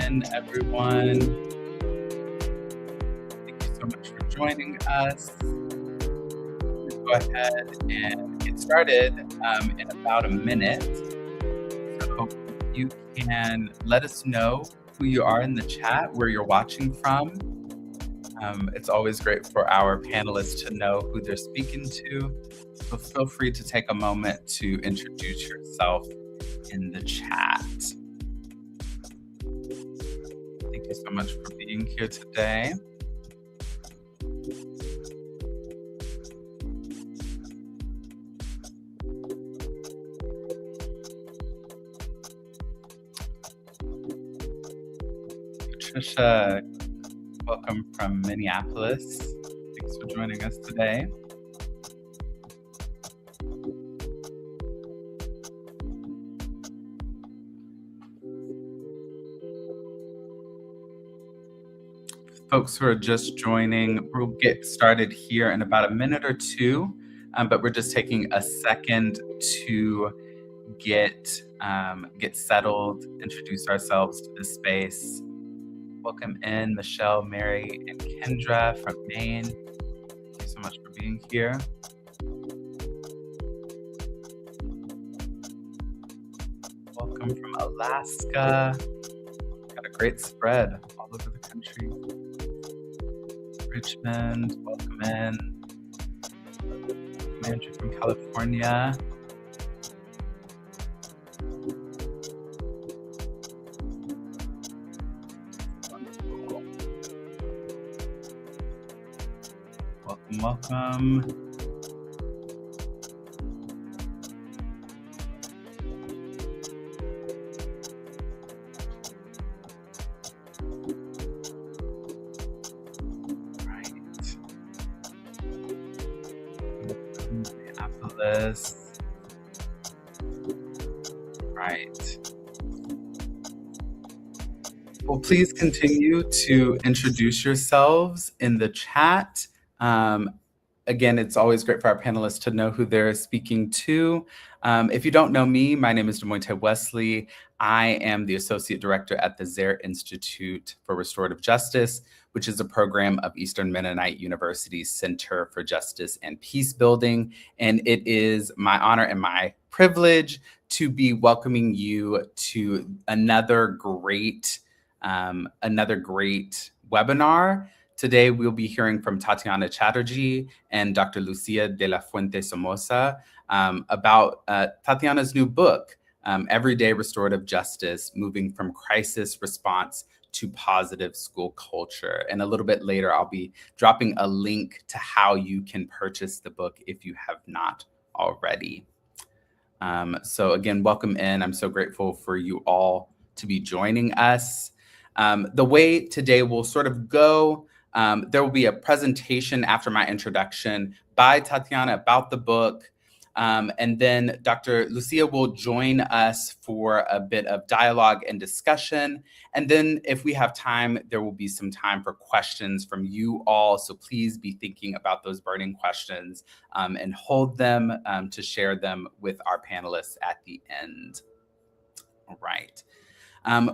in, everyone. Thank you so much for joining us. Let's go ahead and get started in about a minute. So you can let us know who you are in the chat, where you're watching from. It's always great for our panelists to know who they're speaking to. So feel free to take a moment to introduce yourself in the chat. Thank you so much for being here today. Patricia, welcome from Minneapolis. Thanks for joining us today. Folks who are just joining, we'll get started here in about a minute or two, but we're just taking a second to get settled, introduce ourselves to the space. Welcome in Michelle, Mary, and Kendra from Maine. Thank you so much for being here. Welcome from Alaska. Got a great spread all over the country. Richmond, welcome in. Andrew from California. Welcome. Right. Minneapolis. Right. Well, please continue to introduce yourselves in the chat. Again, it's always great for our panelists to know who they're speaking to. If you don't know me, my name is Demointe Wesley. I am the Associate Director at the Zare Institute for Restorative Justice, which is a program of Eastern Mennonite University's Center for Justice and Peace Building. And it is my honor and my privilege to be welcoming you to another great webinar. Today, we'll be hearing from Tatiana Chaterji and Dr. Lucia de la Fuente Somoza about Tatiana's new book, Everyday Restorative Justice, Moving from Crisis Response to Positive School Culture. And a little bit later, I'll be dropping a link to how you can purchase the book if you have not already. So again, welcome in. I'm so grateful for you all to be joining us. The way today will sort of go, there will be a presentation after my introduction by Tatiana about the book. And then Dr. Lucia will join us for a bit of dialogue and discussion. And then if we have time, there will be some time for questions from you all. So please be thinking about those burning questions and hold them to share them with our panelists at the end. All right.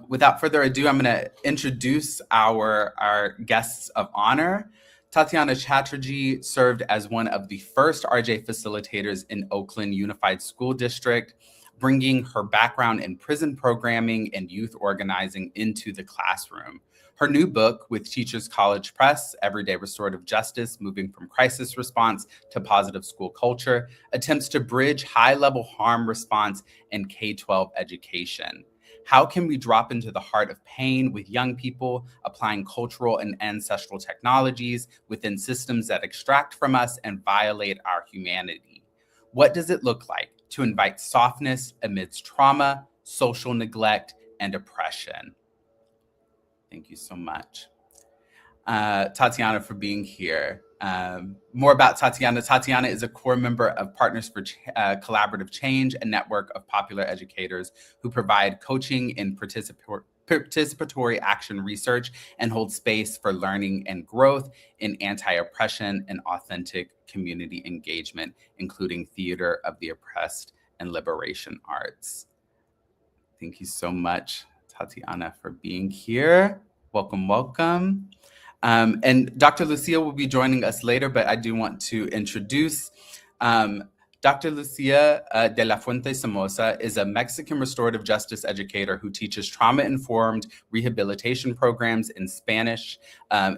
Without further ado, I'm going to introduce our guests of honor. Tatiana Chaterji served as one of the first RJ facilitators in Oakland Unified School District, bringing her background in prison programming and youth organizing into the classroom. Her new book with Teachers College Press, Everyday Restorative Justice, Moving from Crisis Response to Positive School Culture, attempts to bridge high-level harm response and K-12 education. How can we drop into the heart of pain with young people, applying cultural and ancestral technologies within systems that extract from us and violate our humanity? What does it look like to invite softness amidst trauma, social neglect, and oppression? Thank you so much, Tatiana, for being here. More about Tatiana. Tatiana is a core member of Partners for Collaborative Change, a network of popular educators who provide coaching in participatory action research and hold space for learning and growth in anti-oppression and authentic community engagement, including theater of the oppressed and liberation arts. Thank you so much, Tatiana for being here. Welcome, welcome. And Dr. Lucia will be joining us later, but I do want to introduce Dr. Lucia de la Fuente Somoza is a Mexican restorative justice educator who teaches trauma-informed rehabilitation programs in Spanish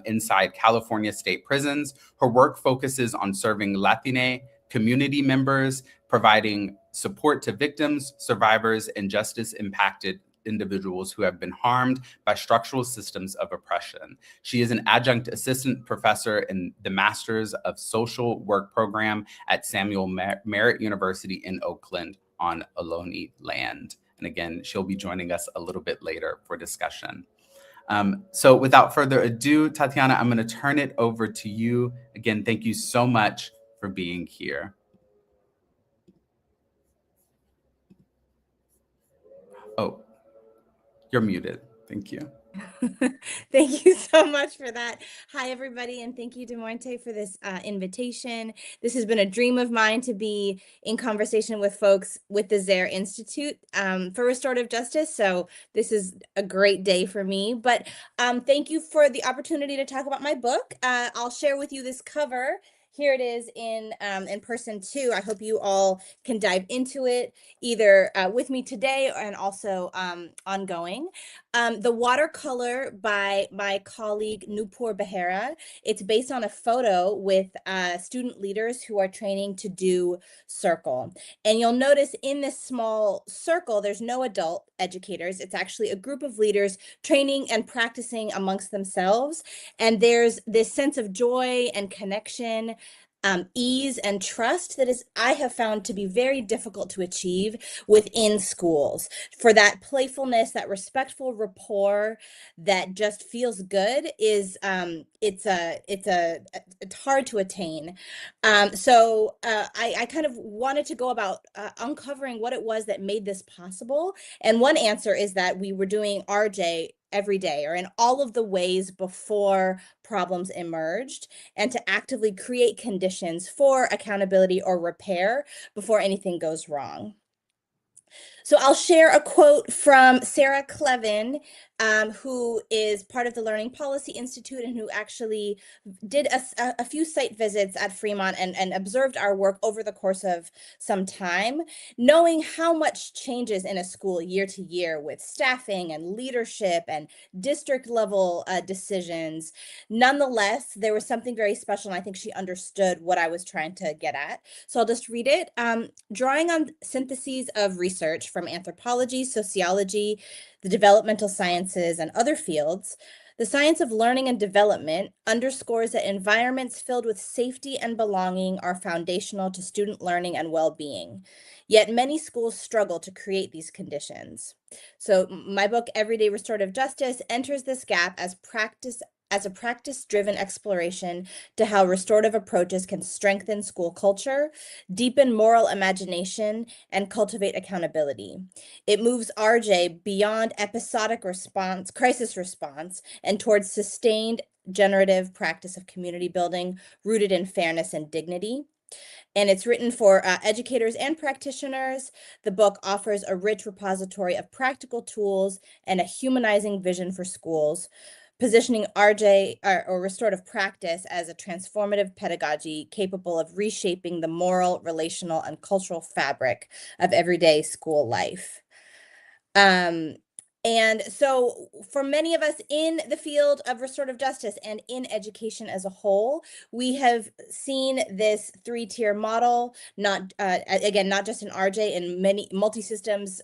inside California state prisons. Her work focuses on serving Latine community members, providing support to victims, survivors, and justice-impacted individuals who have been harmed by structural systems of oppression. She is an adjunct assistant professor in the Masters of Social Work program at Samuel Merritt University in Oakland on Ohlone land. And again, she'll be joining us a little bit later for discussion. So without further ado, Tatiana, I'm going to turn it over to you. Again, thank you so much for being here. Oh, you're muted. Thank you. Thank you so much for that. Hi, everybody, and thank you, DeMonte, for this invitation. This has been a dream of mine to be in conversation with folks with the Zaire Institute for Restorative Justice, so this is a great day for me. But thank you for the opportunity to talk about my book. I'll share with you this cover. Here it is in person too. I hope you all can dive into it either with me today and also ongoing. The watercolor by my colleague Nupur Behera. It's based on a photo with student leaders who are training to do circle. And you'll notice in this small circle, there's no adult educators. It's actually a group of leaders training and practicing amongst themselves. And there's this sense of joy and connection, ease and trust that I have found to be very difficult to achieve within schools. For that playfulness, that respectful rapport that just feels good is it's hard to attain. So I kind of wanted to go about uncovering what it was that made this possible. And one answer is that we were doing RJ every day or in all of the ways before problems emerged, and to actively create conditions for accountability or repair before anything goes wrong. So I'll share a quote from Sarah Clevin, who is part of the Learning Policy Institute and who actually did a few site visits at Fremont and observed our work over the course of some time, knowing how much changes in a school year to year with staffing and leadership and district level decisions. Nonetheless, there was something very special, and I think she understood what I was trying to get at. So I'll just read it. Drawing on syntheses of research from anthropology, sociology, the developmental sciences, and other fields, the science of learning and development underscores that environments filled with safety and belonging are foundational to student learning and well-being. Yet many schools struggle to create these conditions. So my book, Everyday Restorative Justice, enters this gap as a practice-driven exploration to how restorative approaches can strengthen school culture, deepen moral imagination, and cultivate accountability. It moves RJ beyond episodic crisis response, and towards sustained generative practice of community building rooted in fairness and dignity. And it's written for educators and practitioners. The book offers a rich repository of practical tools and a humanizing vision for schools, positioning RJ or restorative practice as a transformative pedagogy capable of reshaping the moral, relational, and cultural fabric of everyday school life. And so for many of us in the field of restorative justice and in education as a whole, we have seen this three-tier model, not just in RJ, in many multi-systems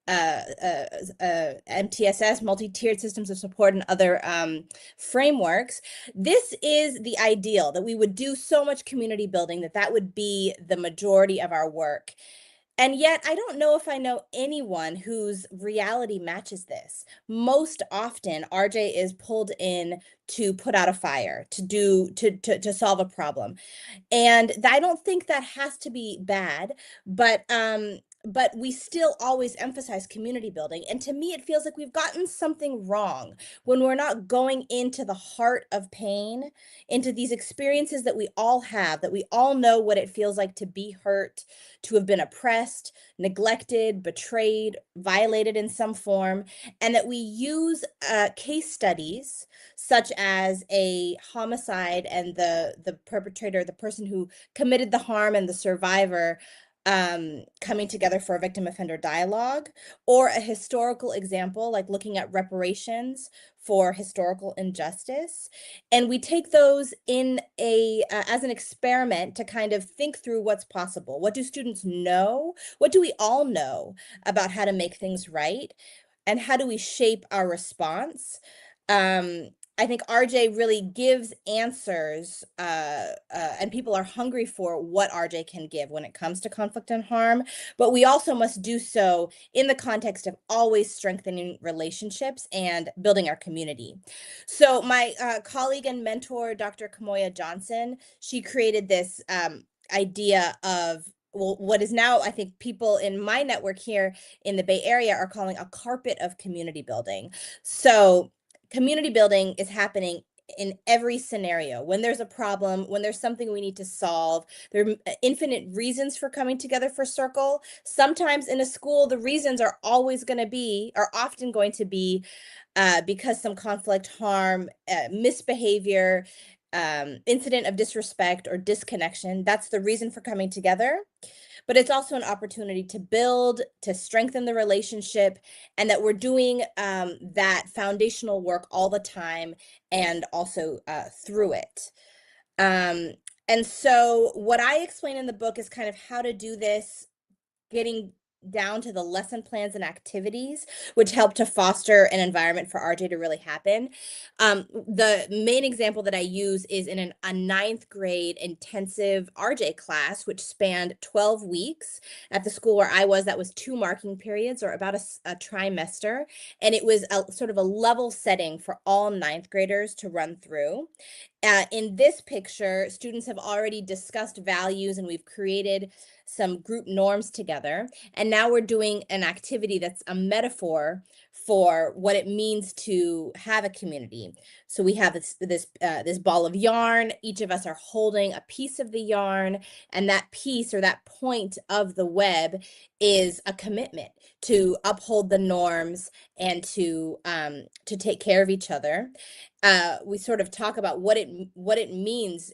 MTSS, multi-tiered systems of support, and other frameworks. This is the ideal, that we would do so much community building that would be the majority of our work. And yet, I don't know if I know anyone whose reality matches this. Most often, RJ is pulled in to put out a fire, to solve a problem. And I don't think that has to be bad, but but we still always emphasize community building. And to me, it feels like we've gotten something wrong when we're not going into the heart of pain, into these experiences that we all have, that we all know what it feels like to be hurt, to have been oppressed, neglected, betrayed, violated in some form, and that we use case studies such as a homicide and the perpetrator, the person who committed the harm, and the survivor coming together for a victim offender dialogue, or a historical example like looking at reparations for historical injustice. And we take those in a as an experiment to kind of think through what's possible. What do students know? What do we all know about how to make things right? And how do we shape our response? I think RJ really gives answers, and people are hungry for what RJ can give when it comes to conflict and harm. But we also must do so in the context of always strengthening relationships and building our community. So my colleague and mentor, Dr. Kamoya Johnson, she created this idea of, well, what is now, I think people in my network here in the Bay Area are calling a carpet of community building. So community building is happening in every scenario. When there's a problem, when there's something we need to solve, there are infinite reasons for coming together for circle. Sometimes in a school, the reasons are often going to be because some conflict, harm, misbehavior, incident of disrespect or disconnection. That's the reason for coming together. But it's also an opportunity to build, to strengthen the relationship, and that we're doing that foundational work all the time and also through it. And so what I explain in the book is kind of how to do this, getting down to the lesson plans and activities, which help to foster an environment for RJ to really happen. The main example that I use is in a ninth grade intensive RJ class, which spanned 12 weeks at the school where I was. That was 2 marking periods, or about a trimester. And it was a sort of a level setting for all ninth graders to run through. In this picture, students have already discussed values, and we've created some group norms together. And now we're doing an activity that's a metaphor for what it means to have a community. So we have this ball of yarn. Each of us are holding a piece of the yarn, and that piece, or that point of the web, is a commitment to uphold the norms and to take care of each other. We sort of talk about what it means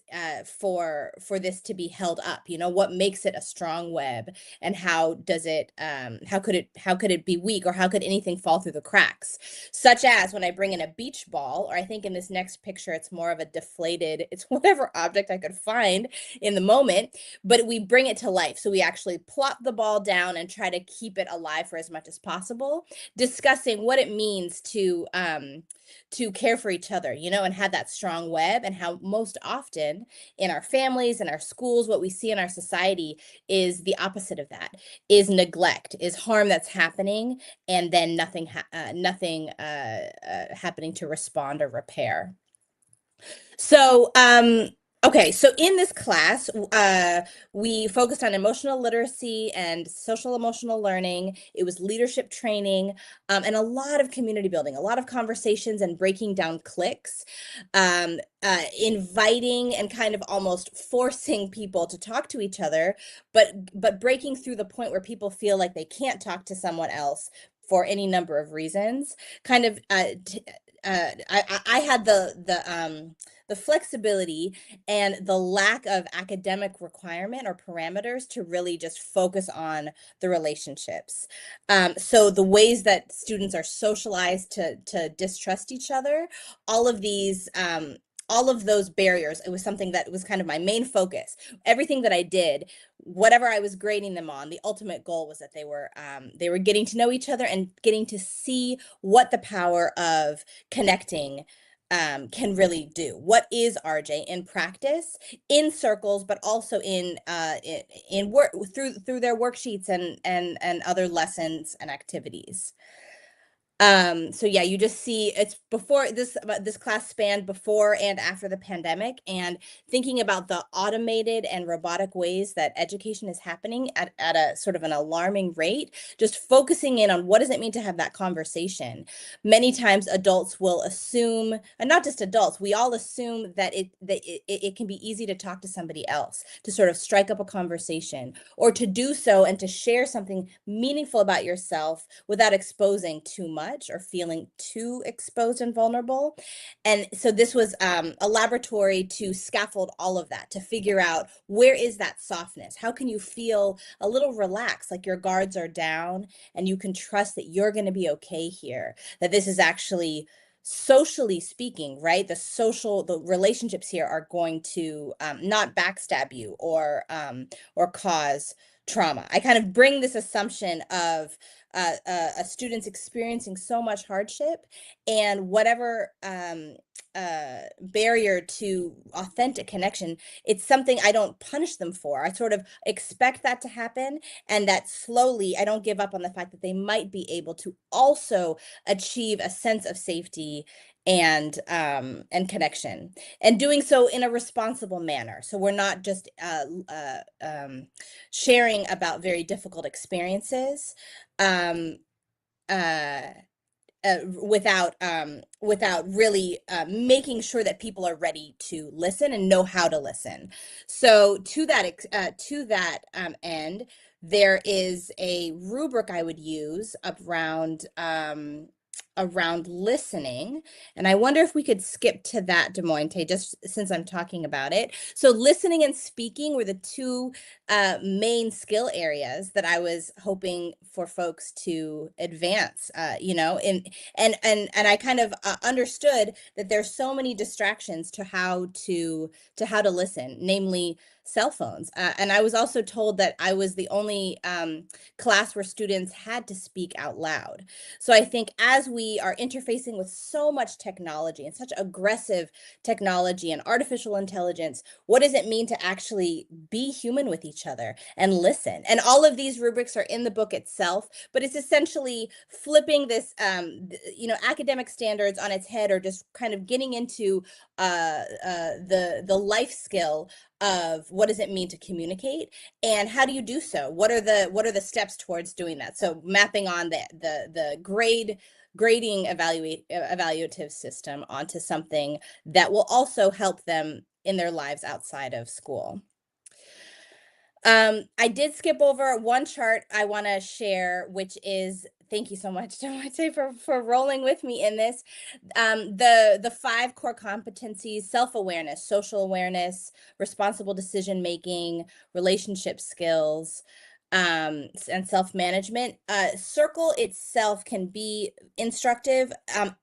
for this to be held up. You know, what makes it a strong web, and how does it how could it be weak, or how could anything fall through the cracks? Such as when I bring in a beach ball, or I think in this next picture it's more of a deflated, it's whatever object I could find in the moment, but we bring it to life. So we actually plop the ball down and try to keep it alive for as much as possible, discussing what it means to care for each other, you know, and have that strong web, and how most often in our families and our schools, what we see in our society is the opposite of that, is neglect, is harm that's happening, and then nothing happening to respond or repair. So, okay, so in this class, we focused on emotional literacy and social emotional learning. It was leadership training, and a lot of community building, a lot of conversations and breaking down cliques, inviting and kind of almost forcing people to talk to each other, but breaking through the point where people feel like they can't talk to someone else for any number of reasons. Kind of, I had the flexibility and the lack of academic requirement or parameters to really just focus on the relationships. So the ways that students are socialized to distrust each other, all of these, all of those barriers, it was something that was kind of my main focus. Everything that I did, whatever I was grading them on, the ultimate goal was that they were getting to know each other and getting to see what the power of connecting can really do. What is RJ in practice, in circles, but also in work through their worksheets and other lessons and activities. So yeah, you just see it's before this class spanned before and after the pandemic, and thinking about the automated and robotic ways that education is happening at a sort of an alarming rate, just focusing in on what does it mean to have that conversation. Many times adults will assume, and not just adults, we all assume that it can be easy to talk to somebody else, to sort of strike up a conversation, or to do so and to share something meaningful about yourself without exposing too much or feeling too exposed and vulnerable. And so this was a laboratory to scaffold all of that, to figure out where is that softness? How can you feel a little relaxed, like your guards are down and you can trust that you're going to be okay here, that this is actually socially speaking, right? The relationships here are going to not backstab you or cause trauma. I kind of bring this assumption of a student's experiencing so much hardship, and whatever barrier to authentic connection, it's something I don't punish them for. I sort of expect that to happen, and that slowly I don't give up on the fact that they might be able to also achieve a sense of safety and connection, and doing so in a responsible manner. So we're not just sharing about very difficult experiences um, uh, without really making sure that people are ready to listen and know how to listen. So to that end, there is a rubric I would use around listening, and I wonder if we could skip to that, Des Moines, just since I'm talking about it. So listening and speaking were the two main skill areas that I was hoping for folks to advance, and I kind of understood that there's so many distractions to how to listen, namely cell phones. And I was also told that I was the only class where students had to speak out loud. So I think as we are interfacing with so much technology and such aggressive technology and artificial intelligence, what does it mean to actually be human with each other and listen? And all of these rubrics are in the book itself, but it's essentially flipping this, academic standards on its head, or just kind of getting into the life skill of what does it mean to communicate, and how do you do so? What are the steps towards doing that? So mapping on the grading evaluative system onto something that will also help them in their lives outside of school. I did skip over one chart I want to share, which is, thank you so much, Demonte, for rolling with me in this. The 5 core competencies: self-awareness, social awareness, responsible decision making, relationship skills, and self-management. Circle itself can be instructive,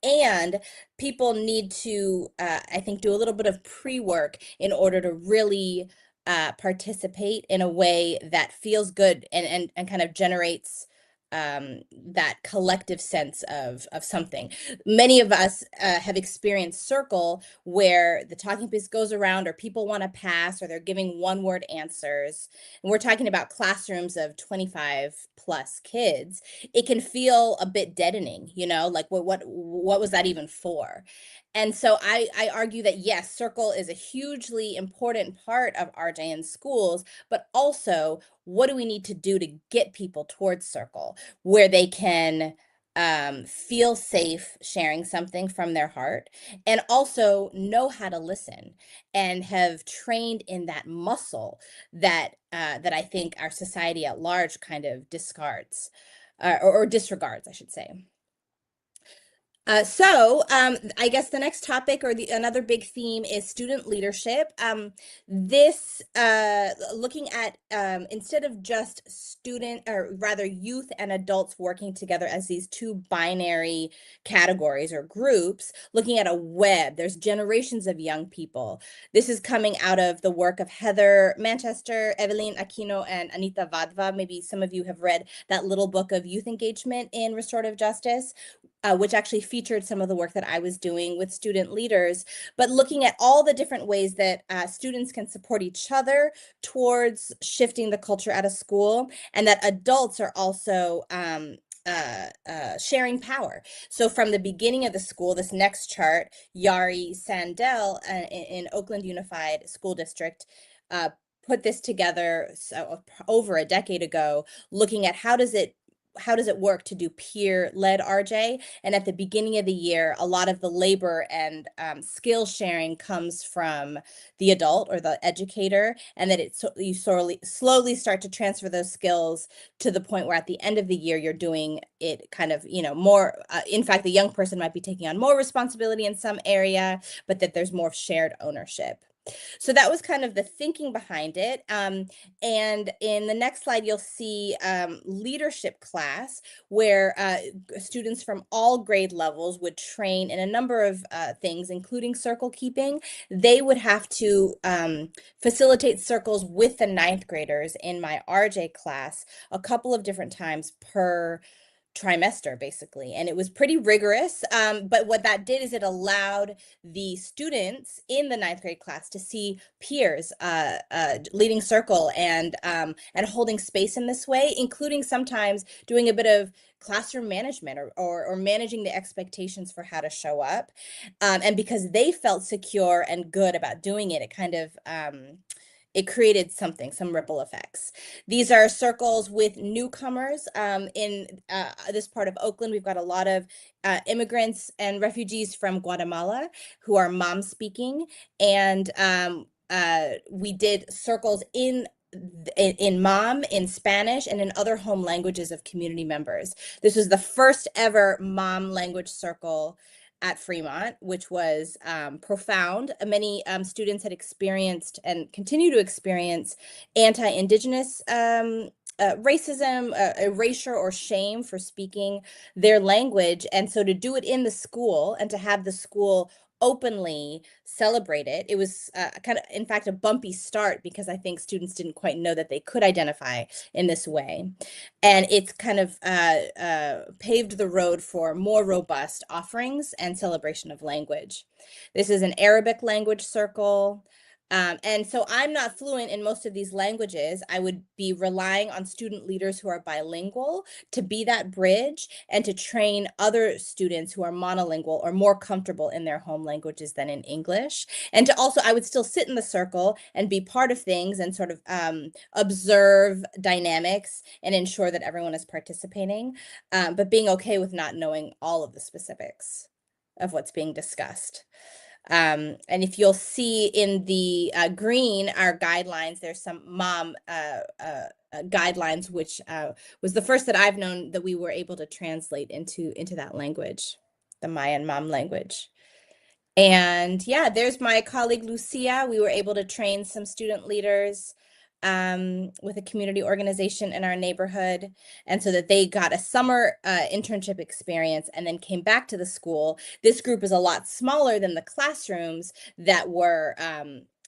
and people need to, I think, do a little bit of pre-work in order to really participate in a way that feels good and kind of generates that collective sense of something. Many of us have experienced circle, where the talking piece goes around, or people want to pass, or they're giving one-word answers, and we're talking about classrooms of 25 plus kids. It can feel a bit deadening, like what was that even for? And so I argue that yes, circle is a hugely important part of RJ in schools, but also, what do we need to do to get people towards circle, where they can feel safe sharing something from their heart, and also know how to listen, and have trained in that muscle that I think our society at large kind of discards, or disregards, I should say. I guess the next topic, or another big theme, is student leadership. This looking at, instead of just student, or rather youth and adults working together as these two binary categories or groups, looking at a web. There's generations of young people. This is coming out of the work of Heather Manchester, Evelyn Aquino, and Anita Vadva. Maybe some of you have read that little book of youth engagement in restorative justice, which actually featured some of the work that I was doing with student leaders, but looking at all the different ways that students can support each other towards shifting the culture at a school, and that adults are also sharing power. So from the beginning of the school, this next chart, Yari Sandel in Oakland Unified School District put this together over a decade ago, looking at how does it work to do peer-led RJ? And at the beginning of the year, a lot of the labor and skill sharing comes from the adult or the educator, and that you slowly start to transfer those skills to the point where at the end of the year, you're doing it kind of, more. In fact, the young person might be taking on more responsibility in some area, but that there's more shared ownership. So that was kind of the thinking behind it. And in the next slide, you'll see leadership class, where students from all grade levels would train in a number of things, including circle keeping. They would have to facilitate circles with the ninth graders in my RJ class a couple of different times per trimester, basically. And it was pretty rigorous. But what that did is it allowed the students in the ninth grade class to see peers leading circle and holding space in this way, including sometimes doing a bit of classroom management or managing the expectations for how to show up. And because they felt secure and good about doing it, it kind of it created some ripple effects. These are circles with newcomers. In this part of Oakland, we've got a lot of immigrants and refugees from Guatemala who are mom speaking. And we did circles in mom, in Spanish, and in other home languages of community members. This was the first ever mom language circle at Fremont, which was profound. Many students had experienced and continue to experience anti-Indigenous racism, erasure, or shame for speaking their language. And so to do it in the school and to have the school openly celebrate it, it was kind of, in fact, a bumpy start, because I think students didn't quite know that they could identify in this way. And it's kind of paved the road for more robust offerings and celebration of language. This is an Arabic language circle. And so I'm not fluent in most of these languages. I would be relying on student leaders who are bilingual to be that bridge and to train other students who are monolingual or more comfortable in their home languages than in English. And to also, I would still sit in the circle and be part of things and sort of observe dynamics and ensure that everyone is participating, but being okay with not knowing all of the specifics of what's being discussed. And if you'll see in the green, our guidelines, there's some mom guidelines, which was the first that I've known that we were able to translate into that language, the Mayan mom language. And yeah, there's my colleague Lucia. We were able to train some student leaders with a community organization in our neighborhood, and so that they got a summer internship experience and then came back to the school. This group is a lot smaller than the classrooms that were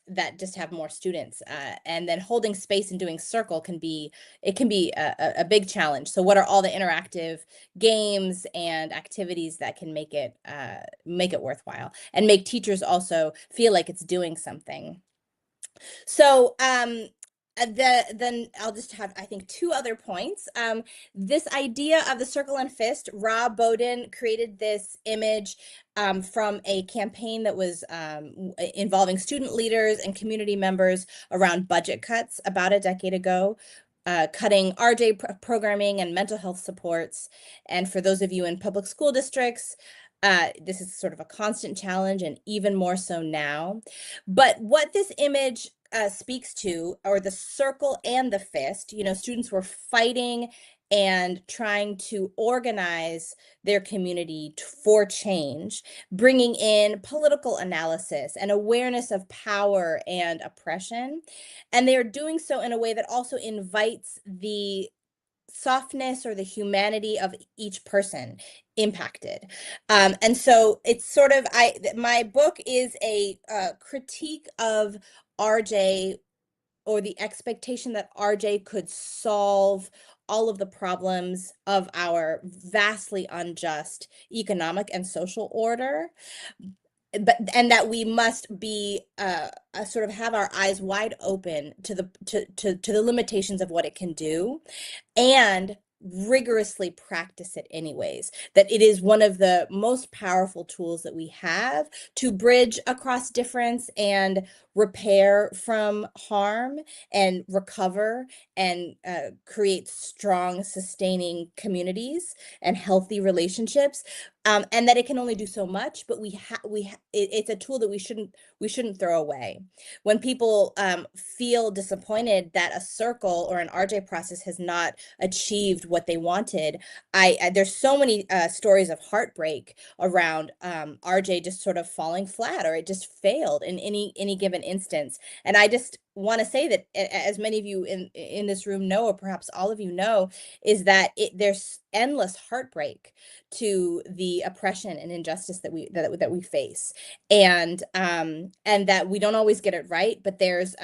that just have more students, and then holding space and doing circle can be a big challenge. So what are all the interactive games and activities that can make it worthwhile and make teachers also feel like it's doing something? So then I'll just have, I think, two other points. This idea of the circle and fist, Rob Bowden created this image from a campaign that was involving student leaders and community members around budget cuts about a decade ago. Cutting RJ programming and mental health supports. And for those of you in public school districts, this is sort of a constant challenge, and even more so now. But what this image speaks to, or the circle and the fist, students were fighting and trying to organize their community for change, bringing in political analysis and awareness of power and oppression. And they are doing so in a way that also invites the softness or the humanity of each person impacted. And so it's sort of, my book is a critique of RJ, or the expectation that RJ could solve all of the problems of our vastly unjust economic and social order, and that we must be sort of have our eyes wide open to the limitations of what it can do, and rigorously practice it anyways, that it is one of the most powerful tools that we have to bridge across difference and repair from harm and recover and create strong, sustaining communities and healthy relationships. And that it can only do so much, but it's a tool that we shouldn't throw away. When people feel disappointed that a circle or an RJ process has not achieved what they wanted, there's so many stories of heartbreak around RJ just sort of falling flat, or it just failed in any given instance. And I just want to say that, as many of you in this room know, or perhaps all of you know, is that there's endless heartbreak to the oppression and injustice that we face, and that we don't always get it right, but there's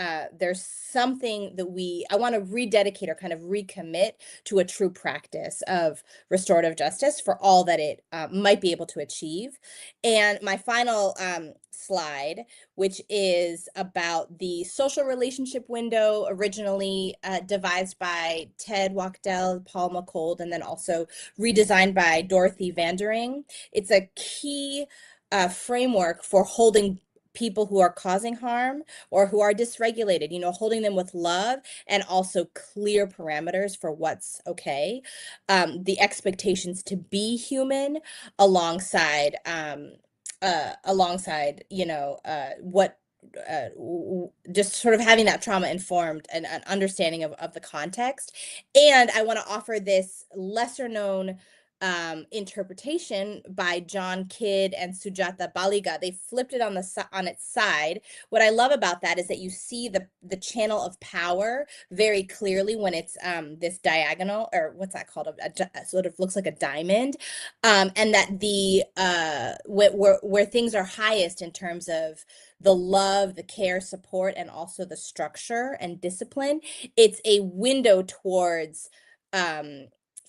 something that I want to rededicate or kind of recommit to a true practice of restorative justice for all that it might be able to achieve. And my final slide, which is about the social relationship window, originally devised by Ted Wachtell, Paul McCold, and then also redesigned by Dorothy Vandering. It's a key framework for holding people who are causing harm or who are dysregulated, holding them with love and also clear parameters for what's okay. The expectations to be human alongside, what just sort of having that trauma informed and an understanding of the context. And I want to offer this lesser known interpretation by John Kidd and Sujata Baliga. They flipped it on its side. What I love about that is that you see the channel of power very clearly when it's this diagonal, or what's that called? Sort of looks like a diamond, and that the where things are highest in terms of the love, the care, support, and also the structure and discipline. It's a window towards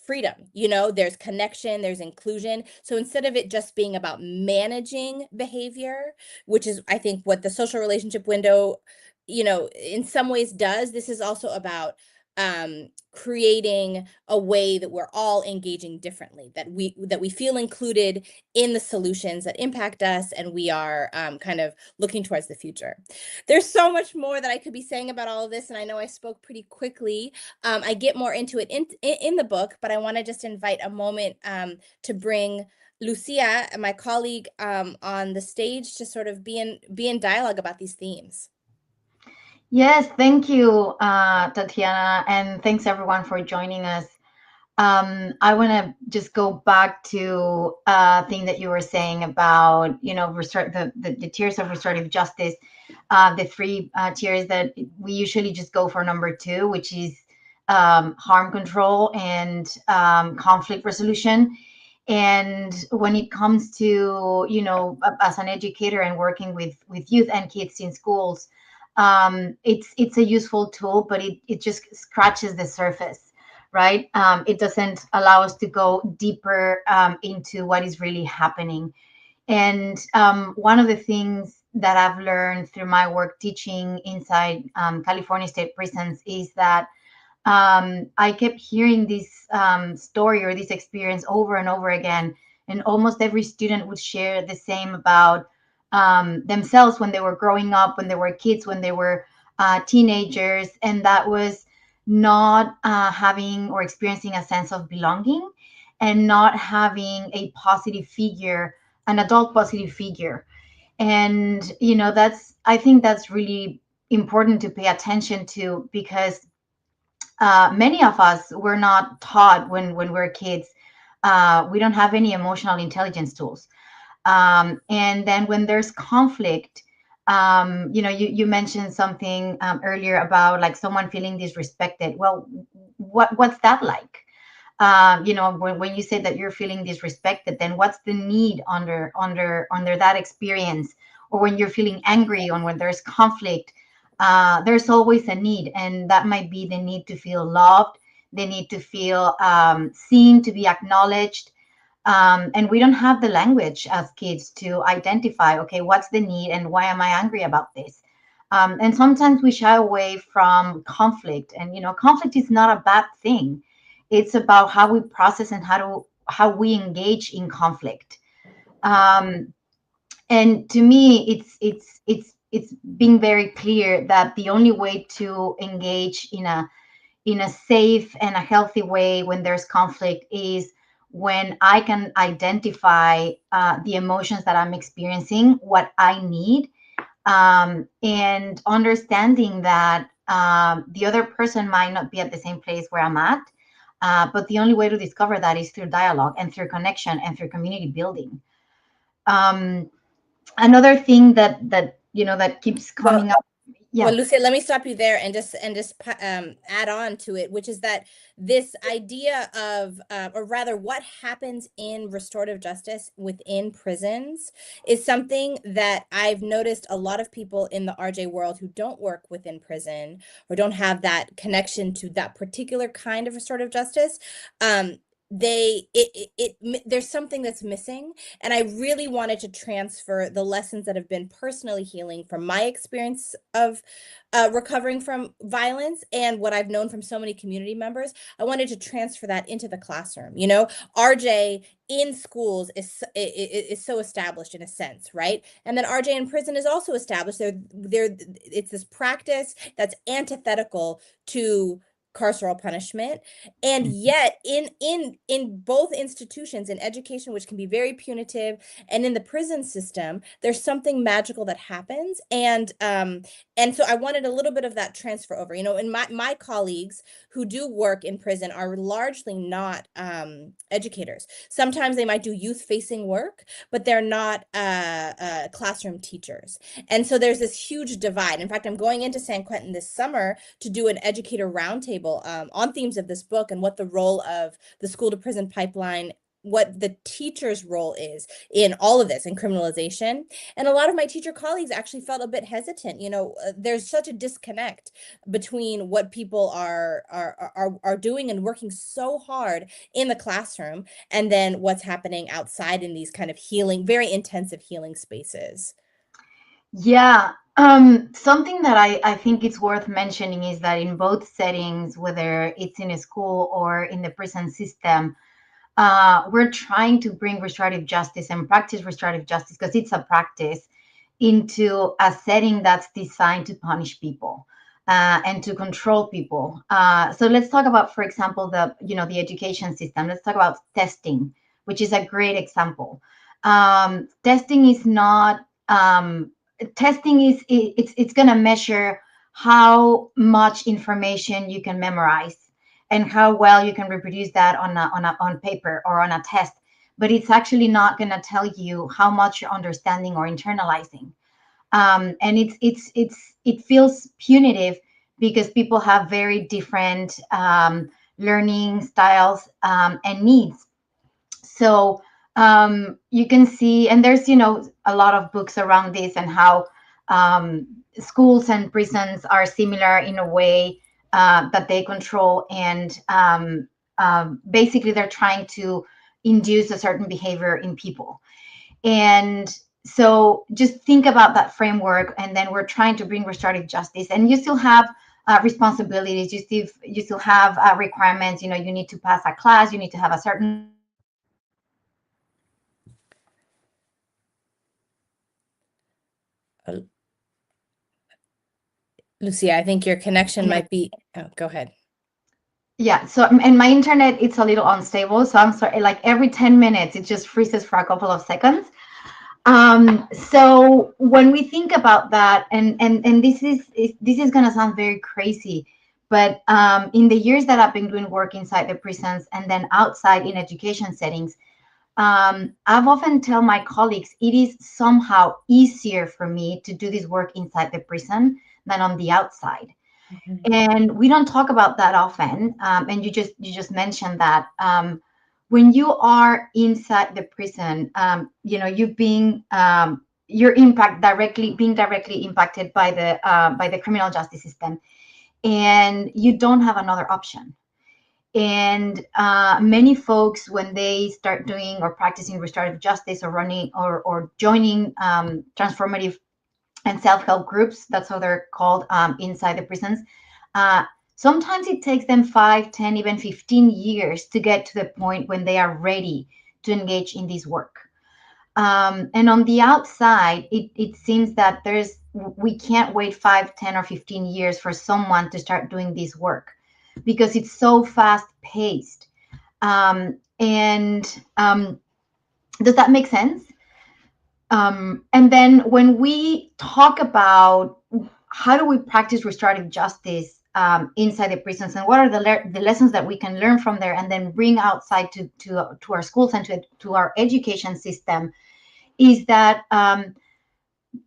freedom. There's connection, there's inclusion. So instead of it just being about managing behavior, which is, I think, what the social relationship window, in some ways does, this is also about creating a way that we're all engaging differently, that we feel included in the solutions that impact us, and we are kind of looking towards the future. There's so much more that I could be saying about all of this, and I know I spoke pretty quickly. I get more into it in the book, but I want to just invite a moment to bring Lucia, my colleague, on the stage to sort of be in dialogue about these themes. Yes, thank you, Tatiana, and thanks everyone for joining us. I want to just go back to a thing that you were saying about, the tiers of restorative justice, the three tiers that we usually just go for number 2, which is harm control and conflict resolution. And when it comes to, as an educator and working with youth and kids in schools, it's a useful tool, but it just scratches the surface, right? It doesn't allow us to go deeper into what is really happening. And one of the things that I've learned through my work teaching inside California state prisons is that I kept hearing this story or this experience over and over again. And almost every student would share the same about themselves when they were growing up, when they were kids, when they were teenagers. And that was not having or experiencing a sense of belonging and not having a positive figure, an adult positive figure. And, I think that's really important to pay attention to, because many of us were not taught when we're kids. We don't have any emotional intelligence tools. And then when there's conflict, you mentioned something earlier about like someone feeling disrespected. Well, what's that like? When you say that you're feeling disrespected, then what's the need under that experience? Or when you're feeling angry, or when there's conflict, there's always a need, and that might be the need to feel loved, the need to feel seen, to be acknowledged. And we don't have the language as kids to identify, okay, what's the need and why am I angry about this? And sometimes we shy away from conflict, and conflict is not a bad thing. It's about how we process and how we engage in conflict. Um, and to me, it's being very clear that the only way to engage in a safe and a healthy way when there's conflict is when I can identify the emotions that I'm experiencing, what I need, and understanding that the other person might not be at the same place where I'm at. But the only way to discover that is through dialogue and through connection and through community building. Um, Another thing that that keeps Well, coming up. Well, Yeah. Lucia, let me stop you there and just add on to it, which is that this idea of, or rather, what happens in restorative justice within prisons is something that I've noticed a lot of people in the RJ world who don't work within prison or don't have that connection to that particular kind of restorative justice. There's something that's missing, and I really wanted to transfer the lessons that have been personally healing from my experience of recovering from violence and what I've known from so many community members. I wanted to transfer that into the classroom. RJ in schools is so established in a sense, right? And then RJ in prison is also established. It's this practice that's antithetical to carceral punishment, and yet in both institutions, in education, which can be very punitive, and in the prison system, there's something magical that happens. And so I wanted a little bit of that transfer over. And my colleagues who do work in prison are largely not educators. Sometimes they might do youth-facing work, but they're not classroom teachers. And so there's this huge divide. In fact, I'm going into San Quentin this summer to do an educator roundtable on themes of this book and what the role of the school to prison pipeline, what the teacher's role is in all of this, in criminalization. And a lot of my teacher colleagues actually felt a bit hesitant. There's such a disconnect between what people are doing and working so hard in the classroom, and then what's happening outside in these kind of healing, very intensive healing spaces. Yeah. Something that I think it's worth mentioning is that in both settings, whether it's in a school or in the prison system, we're trying to bring restorative justice and practice restorative justice, because it's a practice, into a setting that's designed to punish people and to control people. So let's talk about, for example, the education system. Let's talk about testing, which is a great example. Testing is not testing is it's going to measure how much information you can memorize and how well you can reproduce that on paper or on a test, but it's actually not going to tell you how much you're understanding or internalizing. And it feels punitive because people have very different learning styles and needs. So you can see, and there's a lot of books around this, and how schools and prisons are similar in a way that they control, and basically they're trying to induce a certain behavior in people. And so just think about that framework, and then we're trying to bring restorative justice, and you still have responsibilities, you still have requirements. You need to pass a class, you need to have a certain. Lucia, I think your connection might be, oh, go ahead. Yeah. So, and my internet, it's a little unstable. So I'm sorry, like every 10 minutes, it just freezes for a couple of seconds. So when we think about that, and this is going to sound very crazy, but in the years that I've been doing work inside the prisons and then outside in education settings, I've often tell my colleagues it is somehow easier for me to do this work inside the prison than on the outside. And we don't talk about that often. And you just mentioned that when you are inside the prison, you've been your impact being directly impacted by the criminal justice system, and you don't have another option. And many folks, when they start doing or practicing restorative justice, or running or joining transformative and self-help groups, that's how they're called inside the prisons, Sometimes it takes them 5, 10, even 15 years to get to the point when they are ready to engage in this work. And on the outside, it seems that we can't wait 5, 10, or 15 years for someone to start doing this work because it's so fast paced. And does that make sense? And then when we talk about how do we practice restorative justice inside the prisons, and what are the lessons that we can learn from there and then bring outside to our schools and to our education system, is that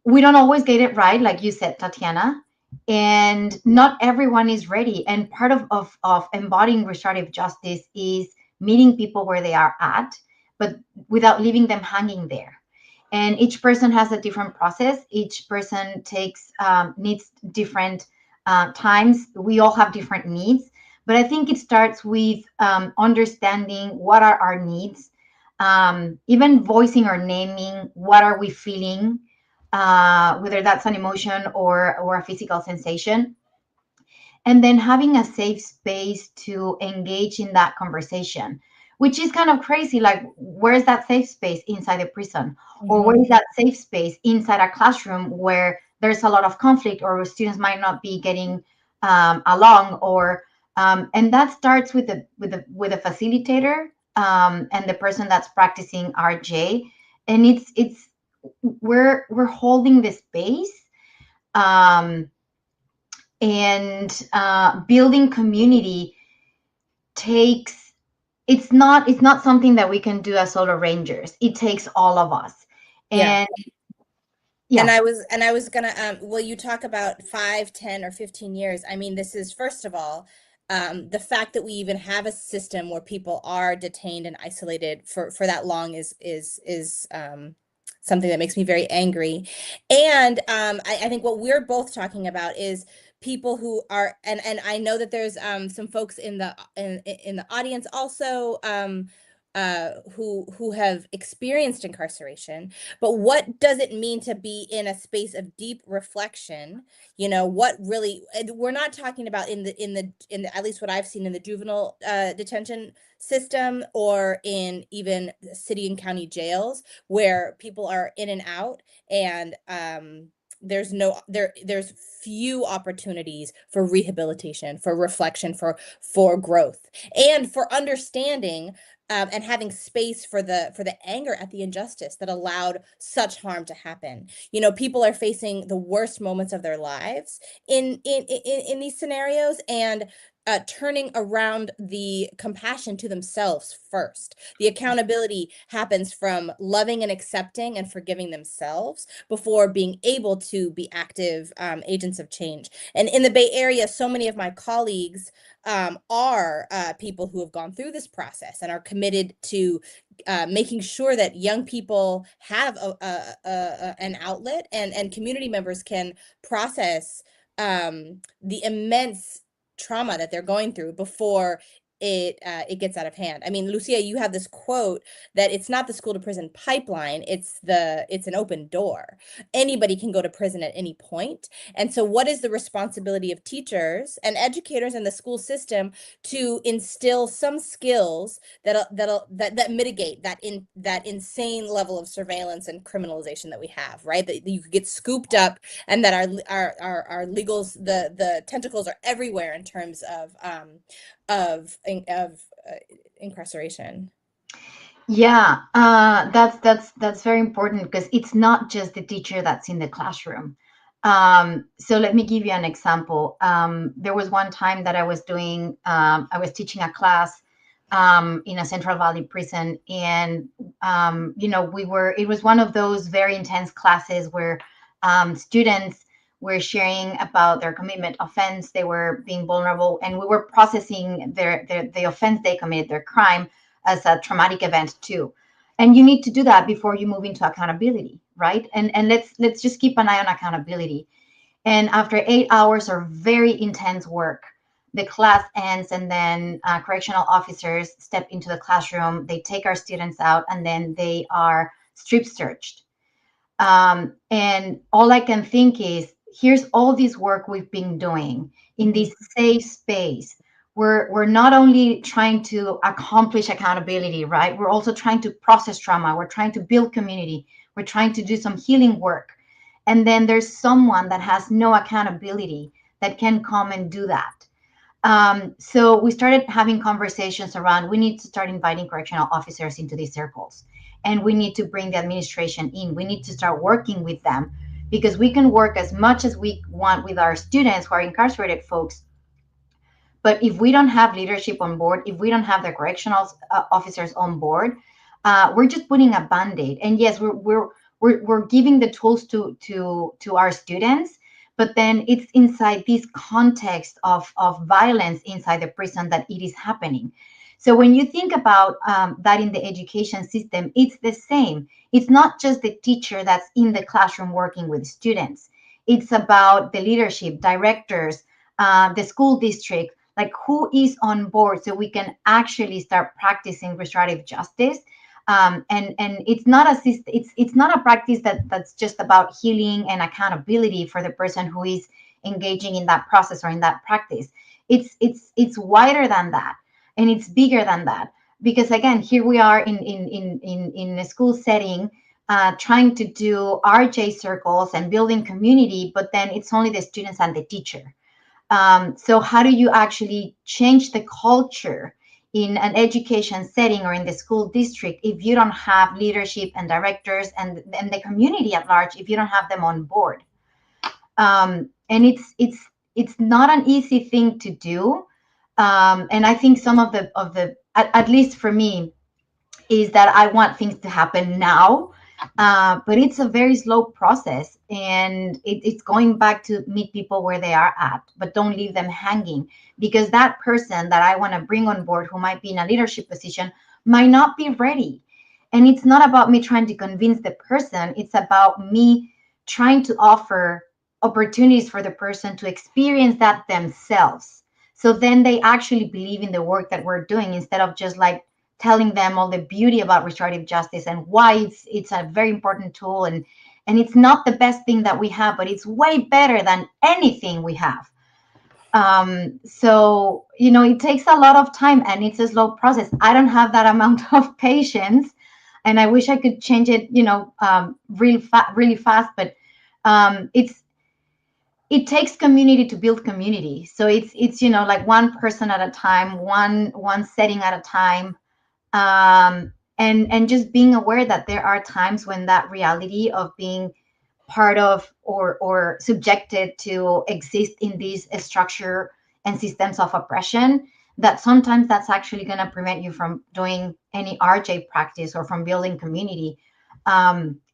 we don't always get it right, like you said, Tatiana, and not everyone is ready. And part of embodying restorative justice is meeting people where they are at, but without leaving them hanging there. And each person has a different process. Each person needs different times. We all have different needs, but I think it starts with understanding what are our needs, even voicing or naming what are we feeling, whether that's an emotion or a physical sensation, and then having a safe space to engage in that conversation, which is kind of crazy. Like, where's that safe space inside a prison? Or where is that safe space inside a classroom where there's a lot of conflict or students might not be getting along? Or and that starts with the facilitator and the person that's practicing RJ, and it's we're holding the space, and building community takes, it's not something that we can do as solo rangers. It takes all of us. And yeah. And I was gonna well, you talk about 5, 10, or 15 years. I mean, this is, first of all, the fact that we even have a system where people are detained and isolated for that long is something that makes me very angry. And I think what we're both talking about is people who are, and I know that there's some folks in the audience also who have experienced incarceration. But what does it mean to be in a space of deep reflection? You know, what really, we're not talking about in the at least what I've seen in the juvenile detention system, or in even city and county jails, where people are in and out, and there's few opportunities for rehabilitation, for reflection, for growth, and for understanding, and having space for the anger at the injustice that allowed such harm to happen. You know, people are facing the worst moments of their lives in these scenarios, and turning around the compassion to themselves first. The accountability happens from loving and accepting and forgiving themselves before being able to be active agents of change. And in the Bay Area, so many of my colleagues are people who have gone through this process and are committed to making sure that young people have an outlet, and community members can process the immense trauma that they're going through before it gets out of hand. I mean, Lucia, you have this quote that it's not the school to prison pipeline, it's an open door. Anybody can go to prison at any point. And so what is the responsibility of teachers and educators in the school system to instill some skills that mitigate that insane level of surveillance and criminalization that we have, right? That you could get scooped up, and that our legals, the tentacles are everywhere in terms of incarceration. Yeah, that's very important, because it's not just the teacher that's in the classroom. So let me give you an example. There was one time that I was teaching a class in a Central Valley prison, and it was one of those very intense classes where students were sharing about their commitment offense. They were being vulnerable, and we were processing the offense they committed, their crime, as a traumatic event too. And you need to do that before you move into accountability, right? And let's just keep an eye on accountability. And after 8 hours of very intense work, the class ends, and then correctional officers step into the classroom. They take our students out, and then they are strip searched. And all I can think is, here's all this work we've been doing in this safe space. We're not only trying to accomplish accountability, right? We're also trying to process trauma. We're trying to build community. We're trying to do some healing work. And then there's someone that has no accountability that can come and do that. So we started having conversations around, we need to start inviting correctional officers into these circles, and we need to bring the administration in. We need to start working with them, because we can work as much as we want with our students who are incarcerated folks. But if we don't have leadership on board, if we don't have the correctional officers on board, we're just putting a band-aid. And yes, we're giving the tools to our students, but then it's inside this context of violence inside the prison that it is happening. So when you think about that in the education system, it's the same. It's not just the teacher that's in the classroom working with students. It's about the leadership, directors, the school district, like who is on board, so we can actually start practicing restorative justice. And it's not it's not a practice that's just about healing and accountability for the person who is engaging in that process or in that practice. It's wider than that, and it's bigger than that, because again, here we are in a school setting, trying to do RJ circles and building community, but then it's only the students and the teacher. So how do you actually change the culture in an education setting or in the school district if you don't have leadership and directors and the community at large, if you don't have them on board? And it's not an easy thing to do. And I think some of the at least for me, is that I want things to happen now. But it's a very slow process, and it's going back to meet people where they are at, but don't leave them hanging, because that person that I want to bring on board who might be in a leadership position might not be ready. And it's not about me trying to convince the person, it's about me trying to offer opportunities for the person to experience that themselves. So then they actually believe in the work that we're doing, instead of just like telling them all the beauty about restorative justice and why it's a very important tool, and it's not the best thing that we have, but it's way better than anything we have. So it takes a lot of time, and it's a slow process. I don't have that amount of patience, and I wish I could change it really fast, but it takes community to build community. So it's like one person at a time, one setting at a time. And just being aware that there are times when that reality of being part of or subjected to exist in this structure and systems of oppression, that sometimes that's actually going to prevent you from doing any RJ practice or from building community,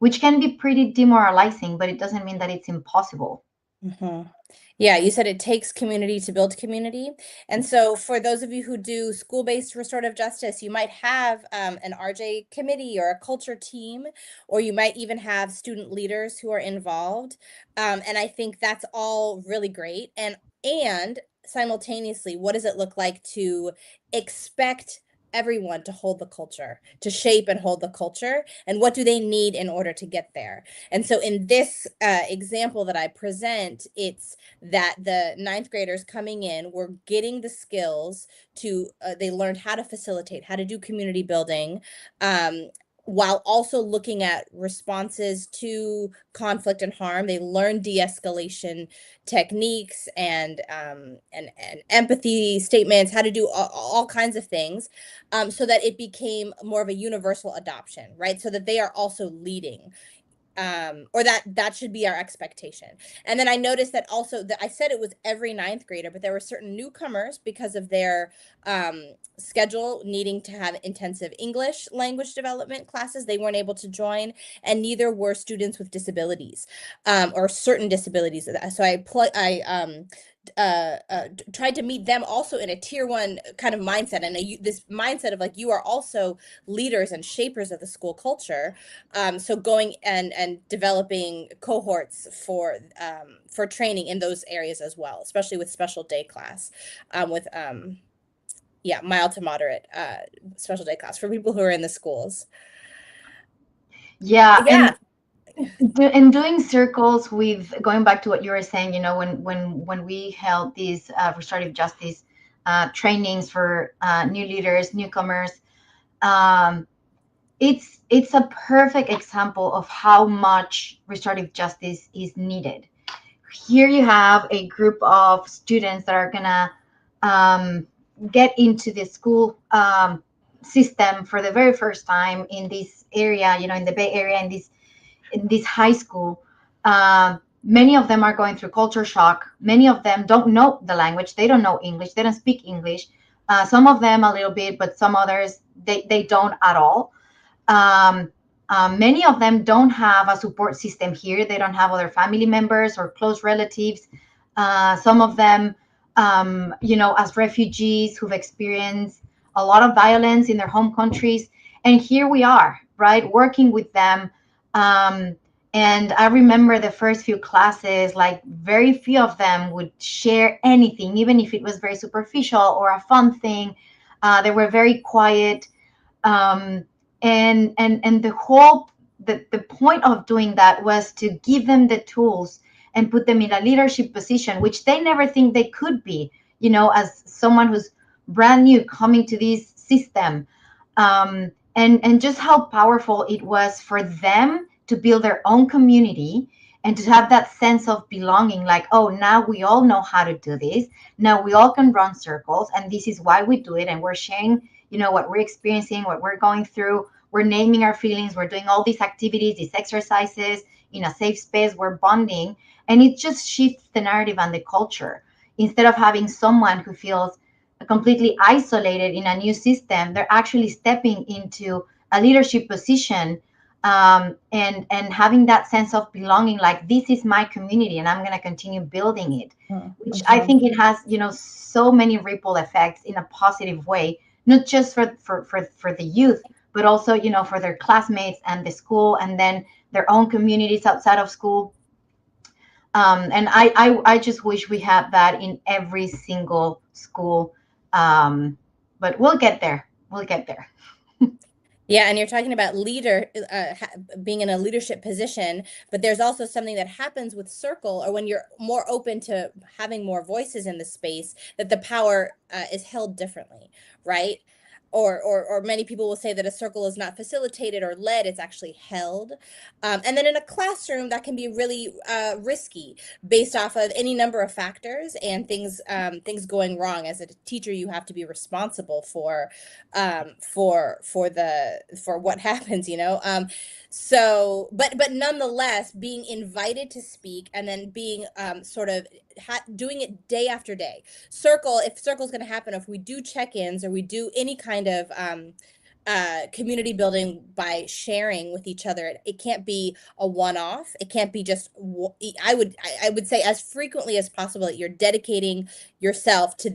which can be pretty demoralizing, but it doesn't mean that it's impossible. Yeah, you said it takes community to build community. And so for those of you who do school-based restorative justice, you might have an RJ committee or a culture team, or you might even have student leaders who are involved. And I think that's all really great. And simultaneously, what does it look like to expect everyone to hold the culture, to shape and hold the culture, and what do they need in order to get there? And so in this example that I present, it's that the ninth graders coming in were getting the skills to, they learned how to facilitate, how to do community building, while also looking at responses to conflict and harm. They learned de-escalation techniques and empathy statements, how to do all kinds of things, so that it became more of a universal adoption, right? So that they are also leading, or that should be our expectation. And then I noticed that also, that I said it was every ninth grader, but there were certain newcomers because of their schedule needing to have intensive English language development classes. They weren't able to join, and neither were students with disabilities, or certain disabilities. So tried to meet them also in a tier one kind of mindset, and this mindset of like, you are also leaders and shapers of the school culture. So going and developing cohorts for training in those areas as well, especially with special day class, with mild to moderate special day class for people who are in the schools. Yeah. Yeah. And doing circles with, going back to what you were saying, when we held these restorative justice trainings for new leaders, newcomers, um, it's a perfect example of how much restorative justice is needed. Here you have a group of students that are gonna um, get into the school system for the very first time in this area, in the Bay Area, in this high school. Many of them are going through culture shock. Many of them don't know the language. They don't know English. They don't speak English. Some of them a little bit, but some others they don't at all. um, Many of them don't have a support system here. They don't have other family members or close relatives. Some of them, as refugees who've experienced a lot of violence in their home countries. And here we are, right, working with them. Um, and I remember the first few classes, like very few of them would share anything, even if it was very superficial or a fun thing. They were very quiet. um, and the point of doing that was to give them the tools and put them in a leadership position, which they never think they could be, as someone who's brand new coming to this system. And just how powerful it was for them to build their own community and to have that sense of belonging, like, oh, now we all know how to do this. Now we all can run circles, and this is why we do it, and we're sharing, what we're experiencing, what we're going through. We're naming our feelings. We're doing all these activities, these exercises in a safe space. We're bonding. And it just shifts the narrative and the culture. Instead of having someone who feels completely isolated in a new system, they're actually stepping into a leadership position, and having that sense of belonging, like, this is my community and I'm going to continue building it, which I think it has, so many ripple effects in a positive way, not just for the youth, but also, for their classmates and the school, and then their own communities outside of school. And I just wish we had that in every single school. But we'll get there. We'll get there. Yeah, and you're talking about being in a leadership position, but there's also something that happens with circle, or when you're more open to having more voices in the space, that the power is held differently, right? Or many people will say that a circle is not facilitated or led; it's actually held. And then in a classroom, that can be really risky, based off of any number of factors and things going wrong. As a teacher, you have to be responsible for what happens, so but nonetheless, being invited to speak, and then being sort of doing it day after day. If circle's going to happen, if we do check-ins or we do any kind of community building by sharing with each other, it can't be a one-off. It can't be just, I would say, as frequently as possible, that you're dedicating yourself to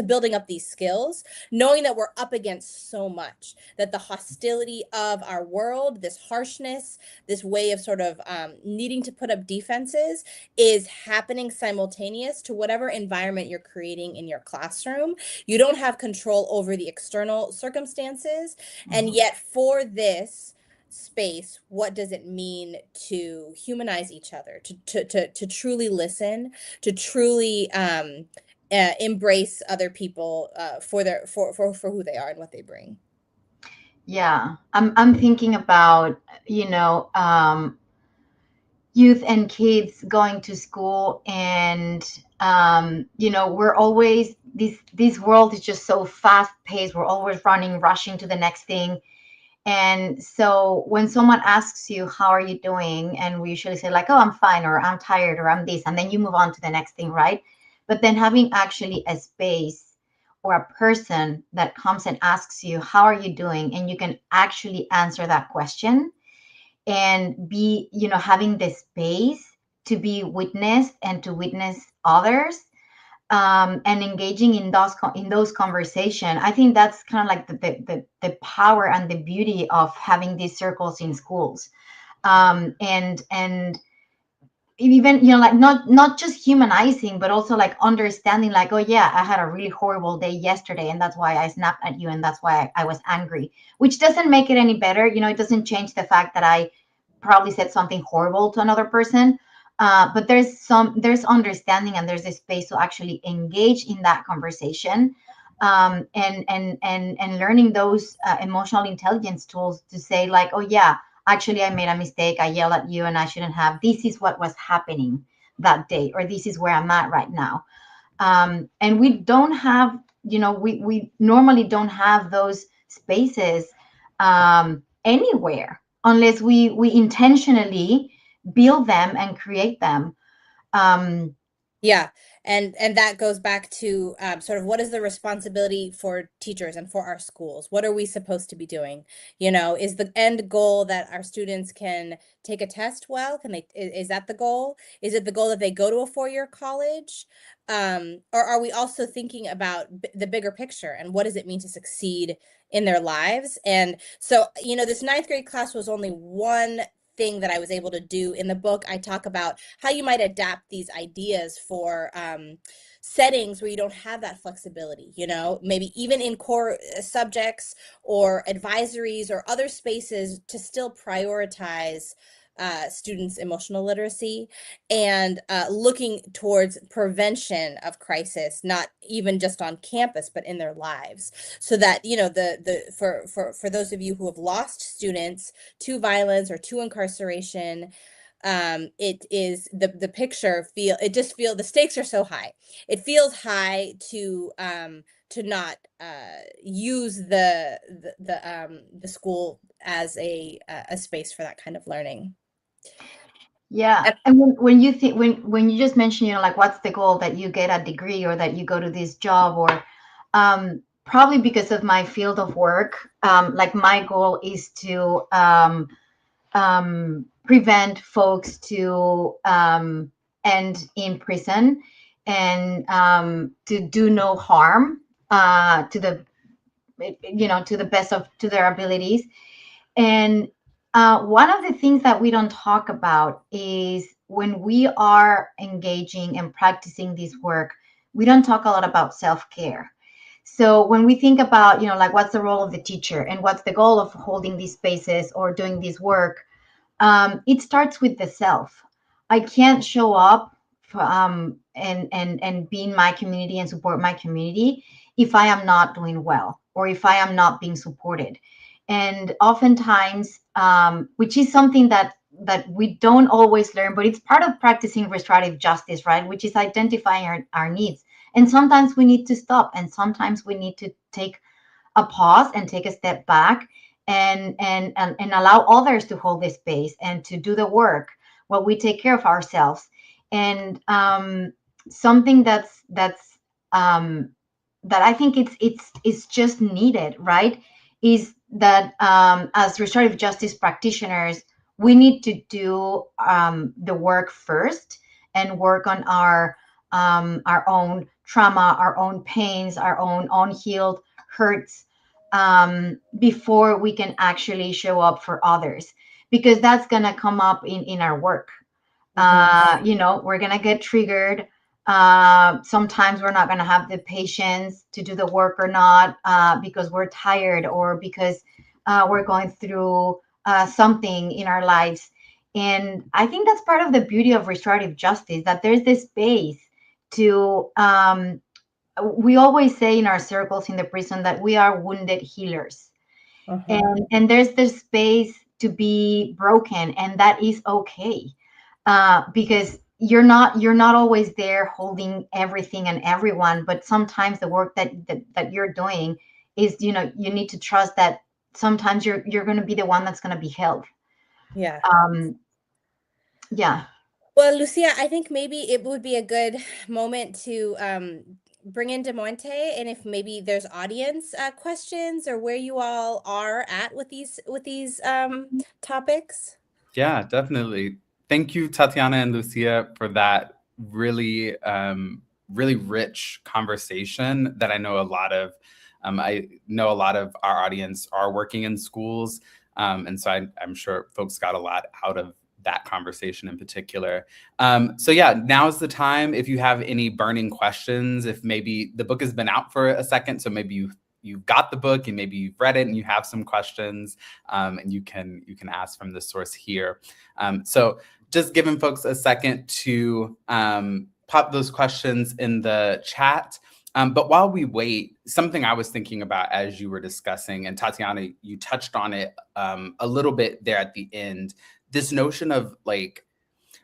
building up these skills, knowing that we're up against so much, that the hostility of our world, this harshness, this way of sort of needing to put up defenses, is happening simultaneous to whatever environment you're creating in your classroom. You don't have control over the external circumstances. And yet, for this space, what does it mean to humanize each other, to truly listen, to truly embrace other people for who they are and what they bring? Yeah, I'm thinking about, youth and kids going to school, and we're always, this world is just so fast paced. We're always running, rushing to the next thing. And so when someone asks you, how are you doing, and we usually say, like, oh, I'm fine, or I'm tired, or I'm this, and then you move on to the next thing, right? But then having actually a space or a person that comes and asks you, how are you doing, and you can actually answer that question, and be, having the space to be witnessed and to witness others, and engaging in those conversation. I think that's kind of like the power and the beauty of having these circles in schools. And even, like, not just humanizing, but also like understanding, like, oh yeah, I had a really horrible day yesterday, and that's why I snapped at you, and that's why I was angry, which doesn't make it any better. It doesn't change the fact that I probably said something horrible to another person. But there's understanding, and there's a space to actually engage in that conversation, and learning those emotional intelligence tools to say, like, oh yeah, actually I made a mistake, I yelled at you and I shouldn't have. This is what was happening that day, or this is where I'm at right now. And we don't have, we normally don't have those spaces anywhere, unless we intentionally build them and create them. Yeah. And that goes back to sort of what is the responsibility for teachers and for our schools? What are we supposed to be doing? Is the end goal that our students can take a test well? Is that the goal? Is it the goal that they go to a 4-year college? Or are we also thinking about the bigger picture and what does it mean to succeed in their lives? And so, this 9th grade class was only one thing that I was able to do. In the book, I talk about how you might adapt these ideas for settings where you don't have that flexibility, maybe even in core subjects or advisories or other spaces, to still prioritize students' emotional literacy and looking towards prevention of crisis, not even just on campus, but in their lives. So that, for those of you who have lost students to violence or to incarceration, it is the picture the stakes are so high. It feels high to not use the school as a space for that kind of learning. Yeah. And when you think, when you just mentioned, like, what's the goal, that you get a degree or that you go to this job, or probably because of my field of work, like, my goal is to prevent folks to end in prison, and to do no harm to the best of to their abilities. And one of the things that we don't talk about is, when we are engaging and practicing this work, we don't talk a lot about self-care. So when we think about, like, what's the role of the teacher and what's the goal of holding these spaces or doing this work, it starts with the self. I can't show up and be in my community and support my community if I am not doing well, or if I am not being supported. And oftentimes, which is something that we don't always learn, but it's part of practicing restorative justice, right? Which is identifying our needs. And sometimes we need to stop, and sometimes we need to take a pause and take a step back, and allow others to hold the space and to do the work while we take care of ourselves. And something that I think it's just needed, right, is that as restorative justice practitioners, we need to do the work first, and work on our own trauma, our own pains, our own unhealed hurts, before we can actually show up for others, because that's going to come up in our work. We're going to get triggered. Sometimes we're not going to have the patience to do the work or not, because we're tired, or because we're going through something in our lives. And I think that's part of the beauty of restorative justice, that there's this space to we always say in our circles in the prison that we are wounded healers. And there's this space to be broken, and that is okay, because you're not always there holding everything and everyone, but sometimes the work that you're doing is, you need to trust that sometimes you're going to be the one that's going to be held. Yeah. Yeah. Well, Lucia, I think maybe it would be a good moment to bring in De Monte, and if maybe there's audience questions, or where you all are at with these topics. Yeah, definitely. Thank you, Tatiana and Lucia, for that really, really rich conversation that I know a lot of our audience are working in schools. And so I'm sure folks got a lot out of that conversation in particular. So yeah, now's the time. If you have any burning questions, if maybe the book has been out for a second, so maybe you you've got the book and maybe you've read it and you have some questions, and you can ask from the source here. So just giving folks a second to pop those questions in the chat. But while we wait, something I was thinking about as you were discussing, and Tatiana, you touched on it a little bit there at the end, this notion of like,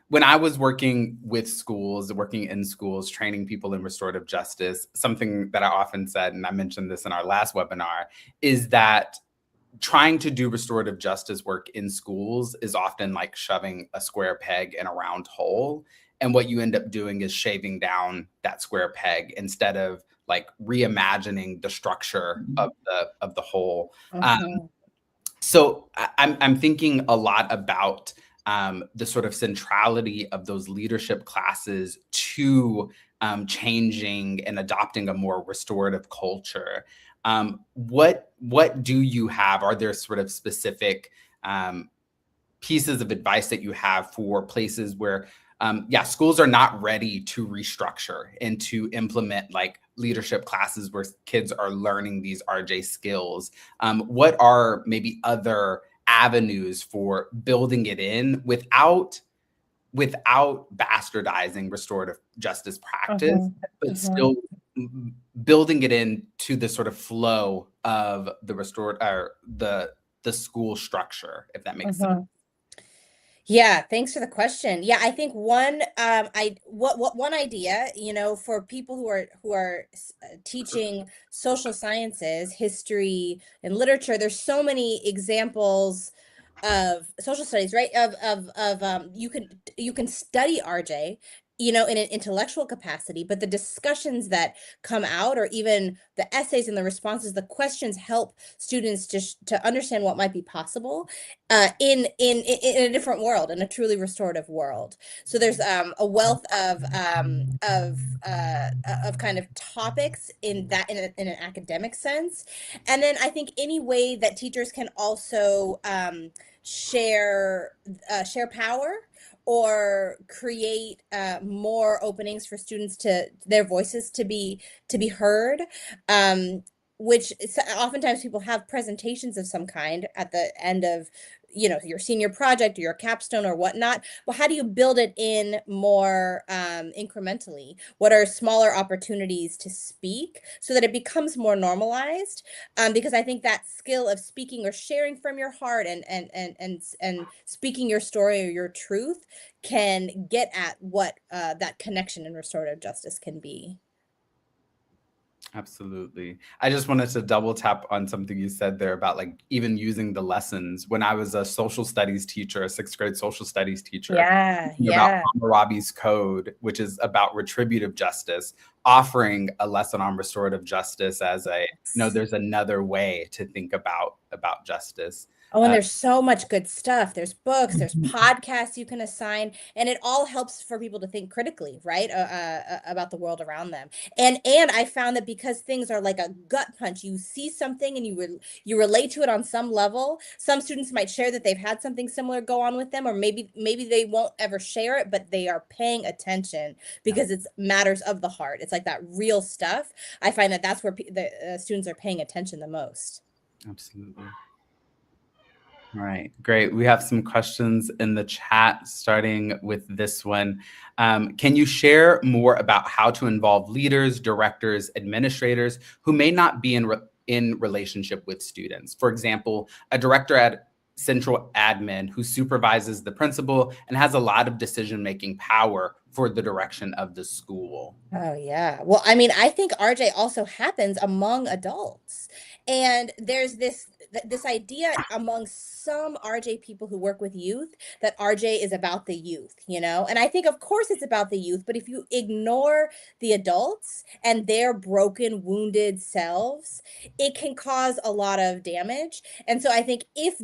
when I was working with schools, working in schools, training people in restorative justice, something that I often said, and I mentioned this in our last webinar, is that trying to do restorative justice work in schools is often like shoving a square peg in a round hole. And what you end up doing is shaving down that square peg instead of like reimagining the structure of the whole. So I'm thinking a lot about the sort of centrality of those leadership classes to changing and adopting a more restorative culture. What do you have? Are there sort of specific pieces of advice that you have for places where schools are not ready to restructure and to implement like leadership classes where kids are learning these RJ skills? What are maybe other avenues for building it in without bastardizing restorative justice practice, but still building it into the sort of flow of the school structure, if that makes sense? Yeah, thanks for the question. Yeah, I think one one idea, you know, for people who are teaching social sciences, history, and literature, there's so many examples of social studies, right? You can study RJ, you know, in an intellectual capacity, but the discussions that come out, or even the essays and the responses, the questions help students to understand what might be possible in a different world, in a truly restorative world. So there's a wealth of kind of topics in that, in an academic sense. And then I think any way that teachers can also share power, or create more openings for students to their voices to be heard, which oftentimes people have presentations of some kind at the end of, you know, your senior project or your capstone or whatnot. Well, how do you build it in more incrementally? What are smaller opportunities to speak so that it becomes more normalized? Because I think that skill of speaking or sharing from your heart and speaking your story or your truth can get at what that connection in restorative justice can be. Absolutely. I just wanted to double tap on something you said there about like even using the lessons. When I was a social studies teacher, a sixth grade social studies teacher, about Hammurabi's Code, which is about retributive justice, offering a lesson on restorative justice as a, there's another way to think about justice. Oh, and there's so much good stuff. There's books, there's podcasts you can assign, and it all helps for people to think critically, right, about the world around them. And I found that because things are like a gut punch, you see something and you relate to it on some level. Some students might share that they've had something similar go on with them, or maybe they won't ever share it, but they are paying attention because it's matters of the heart. It's like that real stuff. I find that that's where the students are paying attention the most. Absolutely. All right, great. We have some questions in the chat, starting with this one. Can you share more about how to involve leaders, directors, administrators who may not be in relationship with students? For example, a director at central admin who supervises the principal and has a lot of decision-making power for the direction of the school. Oh, yeah. Well, I mean, I think RJ also happens among adults. And there's this idea among some RJ people who work with youth that RJ is about the youth, you know? And I think, of course, it's about the youth, but if you ignore the adults and their broken, wounded selves, it can cause a lot of damage. And so I think if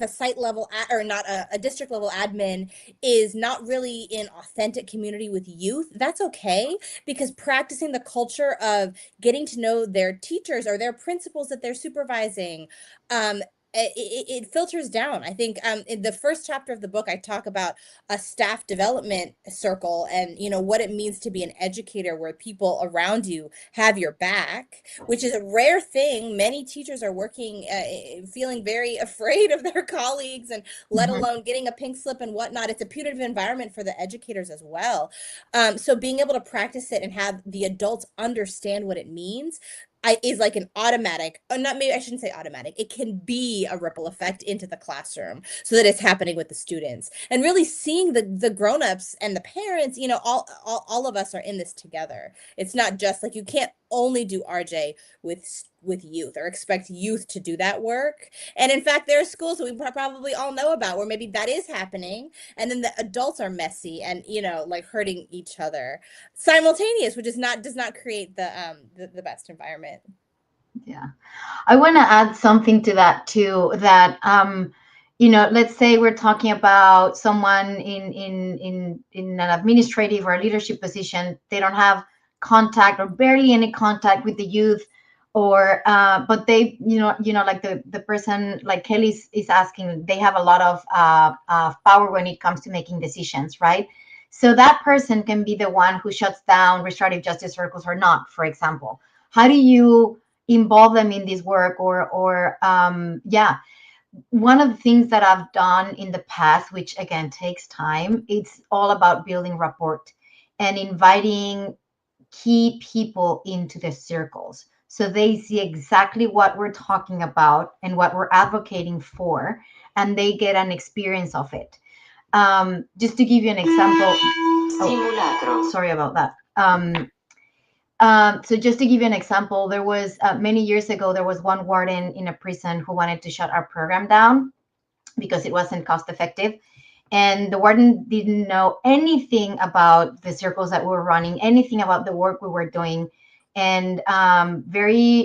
a site level or not a district level admin is not really in authentic community with youth, that's okay, because practicing the culture of getting to know their teachers or their principals that they're supervising, it filters down. I think in the first chapter of the book, I talk about a staff development circle and, you know, what it means to be an educator where people around you have your back, which is a rare thing. Many teachers are working, feeling very afraid of their colleagues, and let Mhm. alone getting a pink slip and whatnot. It's a punitive environment for the educators as well. So being able to practice it and have the adults understand what it means is like an automatic, not, maybe I shouldn't say automatic. It can be a ripple effect into the classroom so that it's happening with the students, and really seeing the grownups and the parents, you know, all of us are in this together. It's not just like, you can't only do RJ with youth or expect youth to do that work. And in fact, there are schools that we probably all know about where maybe that is happening, and then the adults are messy and, you know, like hurting each other simultaneous, which is not, does not create the best environment. Yeah. I want to add something to that too, that you know, let's say we're talking about someone in an administrative or leadership position. They don't have contact or barely any contact with the youth, or but they, like the person like Kelly is asking, they have a lot of power when it comes to making decisions, right? So that person can be the one who shuts down restorative justice circles or not, for example. How do you involve them in this work? Or yeah, one of the things that I've done in the past, which again takes time, it's all about building rapport and inviting key people into the circles so they see exactly what we're talking about and what we're advocating for, and they get an experience of it. Just to give you an example. Oh, sorry about that. So just to give you an example, there was many years ago, there was one warden in a prison who wanted to shut our program down because it wasn't cost effective. And the warden didn't know anything about the circles that we were running, anything about the work we were doing. And very,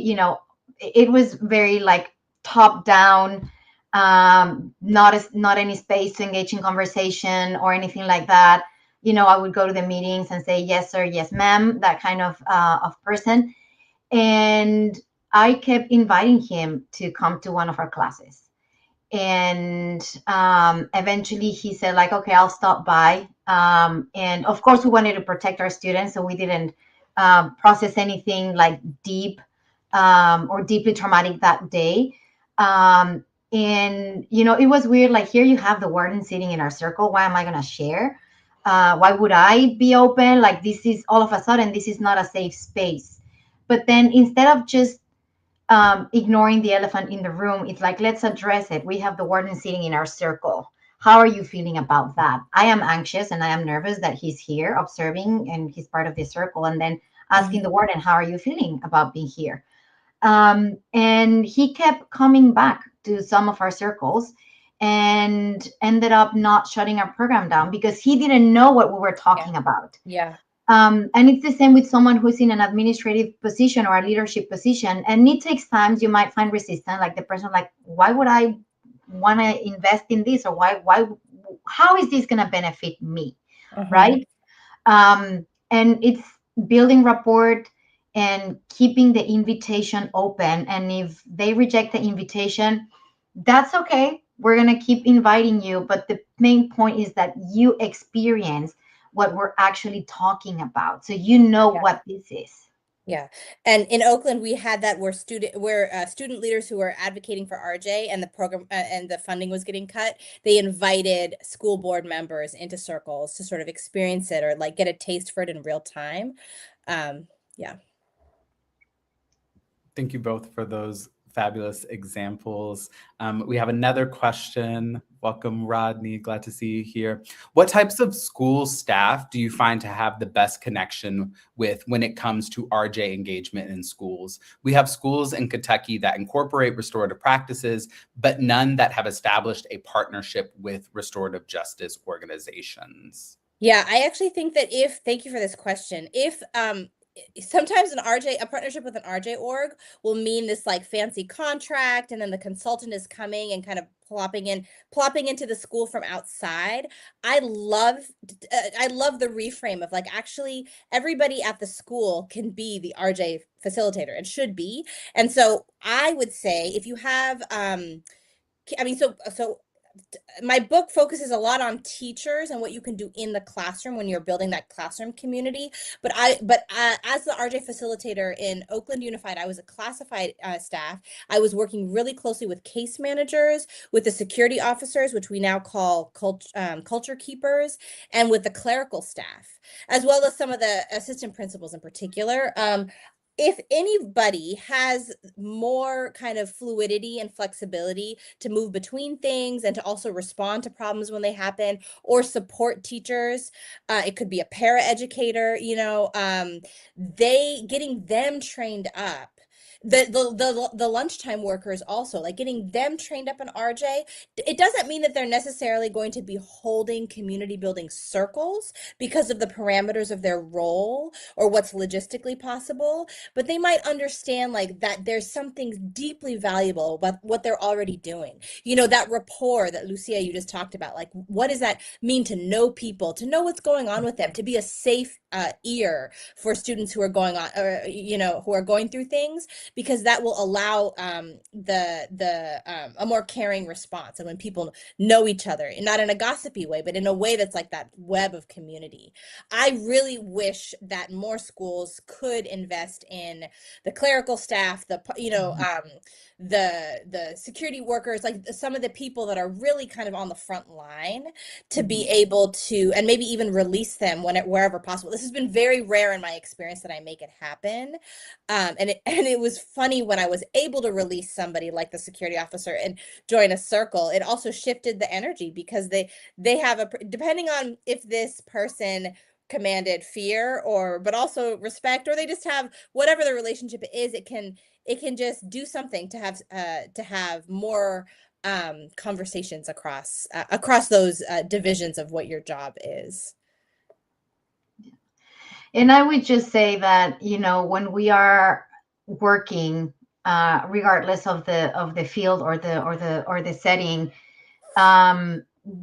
it was very like top down, not any space to engage in conversation or anything like that. I would go to the meetings and say, yes, sir, yes, ma'am, that kind of person. And I kept inviting him to come to one of our classes. And eventually he said, like, okay, I'll stop by. And of course, we wanted to protect our students, so we didn't process anything like deep or deeply traumatic that day. And, it was weird. Like, here you have the warden sitting in our circle. Why am I going to share? Why would I be open? Like, this is all of a sudden, this is not a safe space. But then instead of just ignoring the elephant in the room, it's like, let's address it. We have the warden sitting in our circle. How are you feeling about that? I am anxious and I am nervous that he's here observing and he's part of the circle. And then asking the warden, how are you feeling about being here? And he kept coming back to some of our circles and ended up not shutting our program down because he didn't know what we were talking about. Yeah. And it's the same with someone who's in an administrative position or a leadership position. And it takes times, you might find resistance, like the person, like, why would I want to invest in this? Or how is this going to benefit me? Right? And it's building rapport and keeping the invitation open. And if they reject the invitation, that's okay. We're going to keep inviting you. But the main point is that you experience what we're actually talking about. So you know what this is. Yeah. And in Oakland, we had that where student leaders who were advocating for RJ and the program and the funding was getting cut. They invited school board members into circles to sort of experience it or like get a taste for it in real time. Yeah. Thank you both for those fabulous examples. We have another question. Welcome, Rodney. Glad to see you here. What types of school staff do you find to have the best connection with when it comes to RJ engagement in schools? We have schools in Kentucky that incorporate restorative practices, but none that have established a partnership with restorative justice organizations. Yeah, I actually think that thank you for this question. If sometimes a partnership with an RJ org will mean this like fancy contract, and then the consultant is coming and kind of plopping into the school from outside. I love the reframe of like, actually everybody at the school can be the RJ facilitator and should be. And so I would say if you have I mean, so my book focuses a lot on teachers and what you can do in the classroom when you're building that classroom community. But as the RJ facilitator in Oakland Unified, I was a classified staff. I was working really closely with case managers, with the security officers, which we now call culture keepers, and with the clerical staff, as well as some of the assistant principals in particular. If anybody has more kind of fluidity and flexibility to move between things and to also respond to problems when they happen, or support teachers, it could be a paraeducator, getting them trained up. The lunchtime workers also, like getting them trained up in RJ. It doesn't mean that they're necessarily going to be holding community building circles because of the parameters of their role or what's logistically possible, but they might understand like that there's something deeply valuable about what they're already doing. That rapport that Lucia, you just talked about, like what does that mean to know people, to know what's going on with them, to be a safe ear for students who are going on, or who are going through things, because that will allow a more caring response. And when people know each other, not in a gossipy way, but in a way that's like that web of community. I really wish that more schools could invest in the clerical staff, the security workers, like some of the people that are really kind of on the front line, to be able to, and maybe even release them wherever possible. This has been very rare in my experience that I make it happen. And it was funny when I was able to release somebody like the security officer and join a circle. It also shifted the energy, because they have depending on if this person commanded fear but also respect, or they just have whatever the relationship is, it can just do something to have more conversations across those divisions of what your job is. And I would just say that, when we are working, regardless of the field or the setting,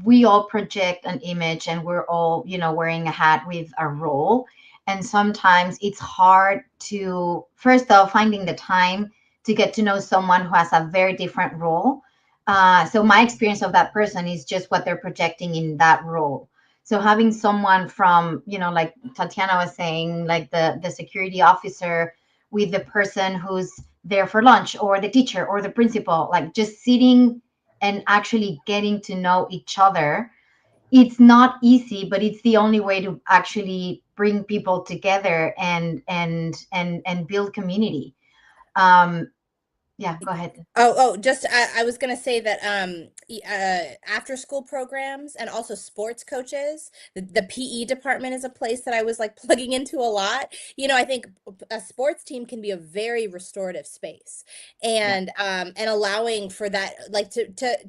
we all project an image, and we're all, wearing a hat with a role. And sometimes it's hard to, first off, finding the time to get to know someone who has a very different role. So my experience of that person is just what they're projecting in that role. So having someone from, like Tatiana was saying, like the security officer with the person who's there for lunch, or the teacher or the principal, like just sitting and actually getting to know each other. It's not easy, but it's the only way to actually bring people together and build community. Yeah, go ahead. Just I was gonna say that after school programs and also sports coaches, the PE department is a place that I was like plugging into a lot. I think a sports team can be a very restorative space, and allowing for that, like to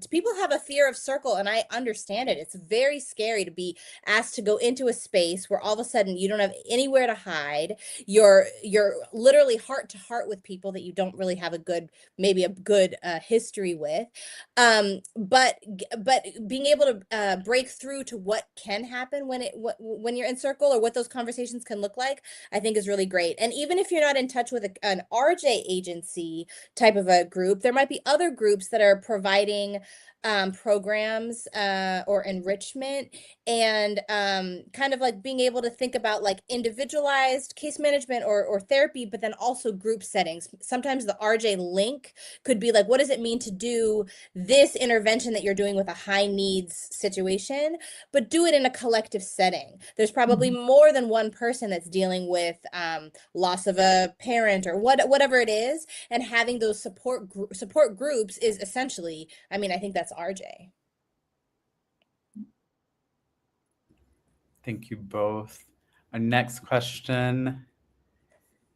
people have a fear of circle, and I understand it. It's very scary to be asked to go into a space where all of a sudden you don't have anywhere to hide. You're literally heart to heart with people that you don't really have maybe a good history with, but being able to break through to what can happen when you're in circle, or what those conversations can look like, I think is really great. And even if you're not in touch with an RJ agency type of a group, there might be other groups that are providing programs or enrichment, and kind of like being able to think about like individualized case management or therapy, but then also group settings. Sometimes the RJ link could be like, what does it mean to do this intervention that you're doing with a high needs situation, but do it in a collective setting? There's probably more than one person that's dealing with loss of a parent, or whatever it is, and having those support groups is essentially, I mean, I think that's RJ. Thank you both. Our next question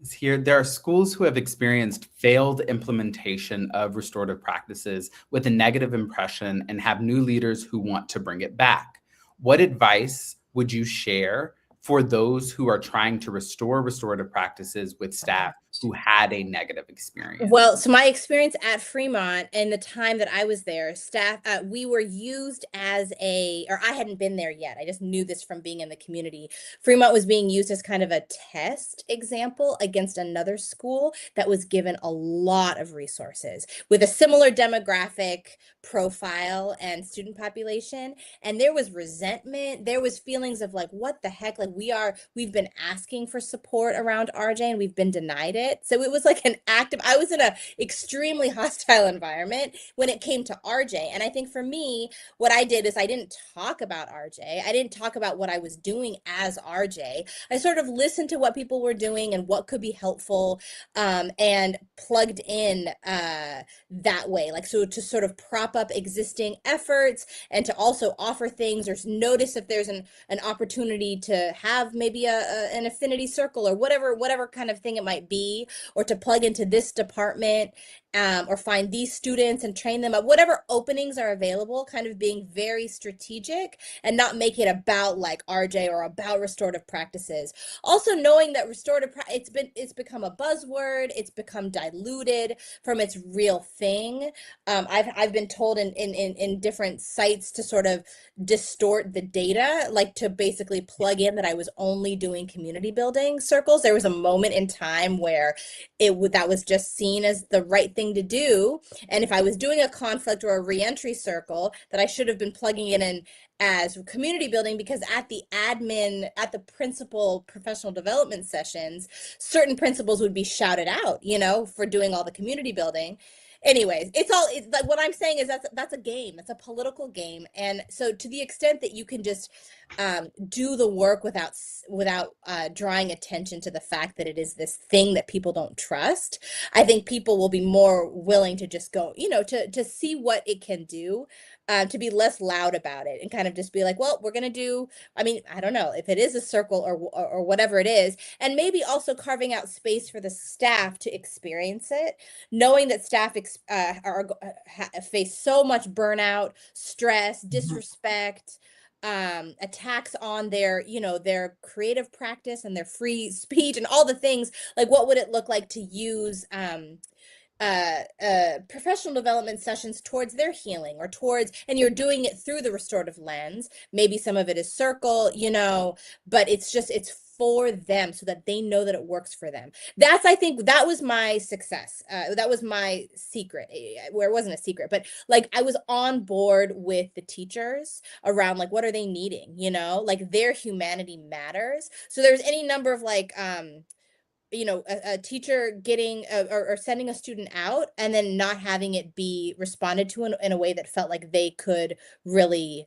is here. There are schools who have experienced failed implementation of restorative practices with a negative impression and have new leaders who want to bring it back. What advice would you share for those who are trying to restore restorative practices with staff who had a negative experience? Well, so my experience at Fremont and the time that I was there, staff, we were used as or I hadn't been there yet. I just knew this from being in the community. Fremont was being used as kind of a test example against another school that was given a lot of resources with a similar demographic profile and student population. And there was resentment. There was feelings of like, what the heck? Like we've been asking for support around RJ and we've been denied it. So it was like an I was in a extremely hostile environment when it came to RJ. And I think for me, what I did is I didn't talk about RJ. I didn't talk about what I was doing as RJ. I sort of listened to what people were doing and what could be helpful, and plugged in that way, like, so to sort of prop up existing efforts and to also offer things or notice if there's an opportunity to have maybe an affinity circle or whatever kind of thing it might be, or to plug into this department, or find these students and train them up, whatever openings are available, kind of being very strategic and not make it about like RJ or about restorative practices. Also knowing that it's become a buzzword, it's become diluted from its real thing. I've been told in different sites to sort of distort the data, like to basically plug in that I was only doing community building circles. There was a moment in time where that was just seen as the right thing to do. And if I was doing a conflict or a reentry circle, that I should have been plugging it in as community building, because at the principal professional development sessions, certain principals would be shouted out, for doing all the community building. Anyways, it's like what I'm saying is that's a game. It's a political game. And so to the extent that you can just do the work without drawing attention to the fact that it is this thing that people don't trust, I think people will be more willing to just go, to see what it can do, to be less loud about it and kind of just be like, well, we're going to do, I don't know if it is a circle or whatever it is. And maybe also carving out space for the staff to experience it, knowing that staff face so much burnout, stress, disrespect, attacks on their creative practice and their free speech and all the things. Like, what would it look like to use professional development sessions towards their healing and you're doing it through the restorative lens. Maybe some of it is circle, but it's for them so that they know that it works for them. I think that was my success. That was my secret, where it wasn't a secret, but like I was on board with the teachers around like, what are they needing? Like their humanity matters. So there's any number of like, a teacher getting or sending a student out and then not having it be responded to in a way that felt like they could really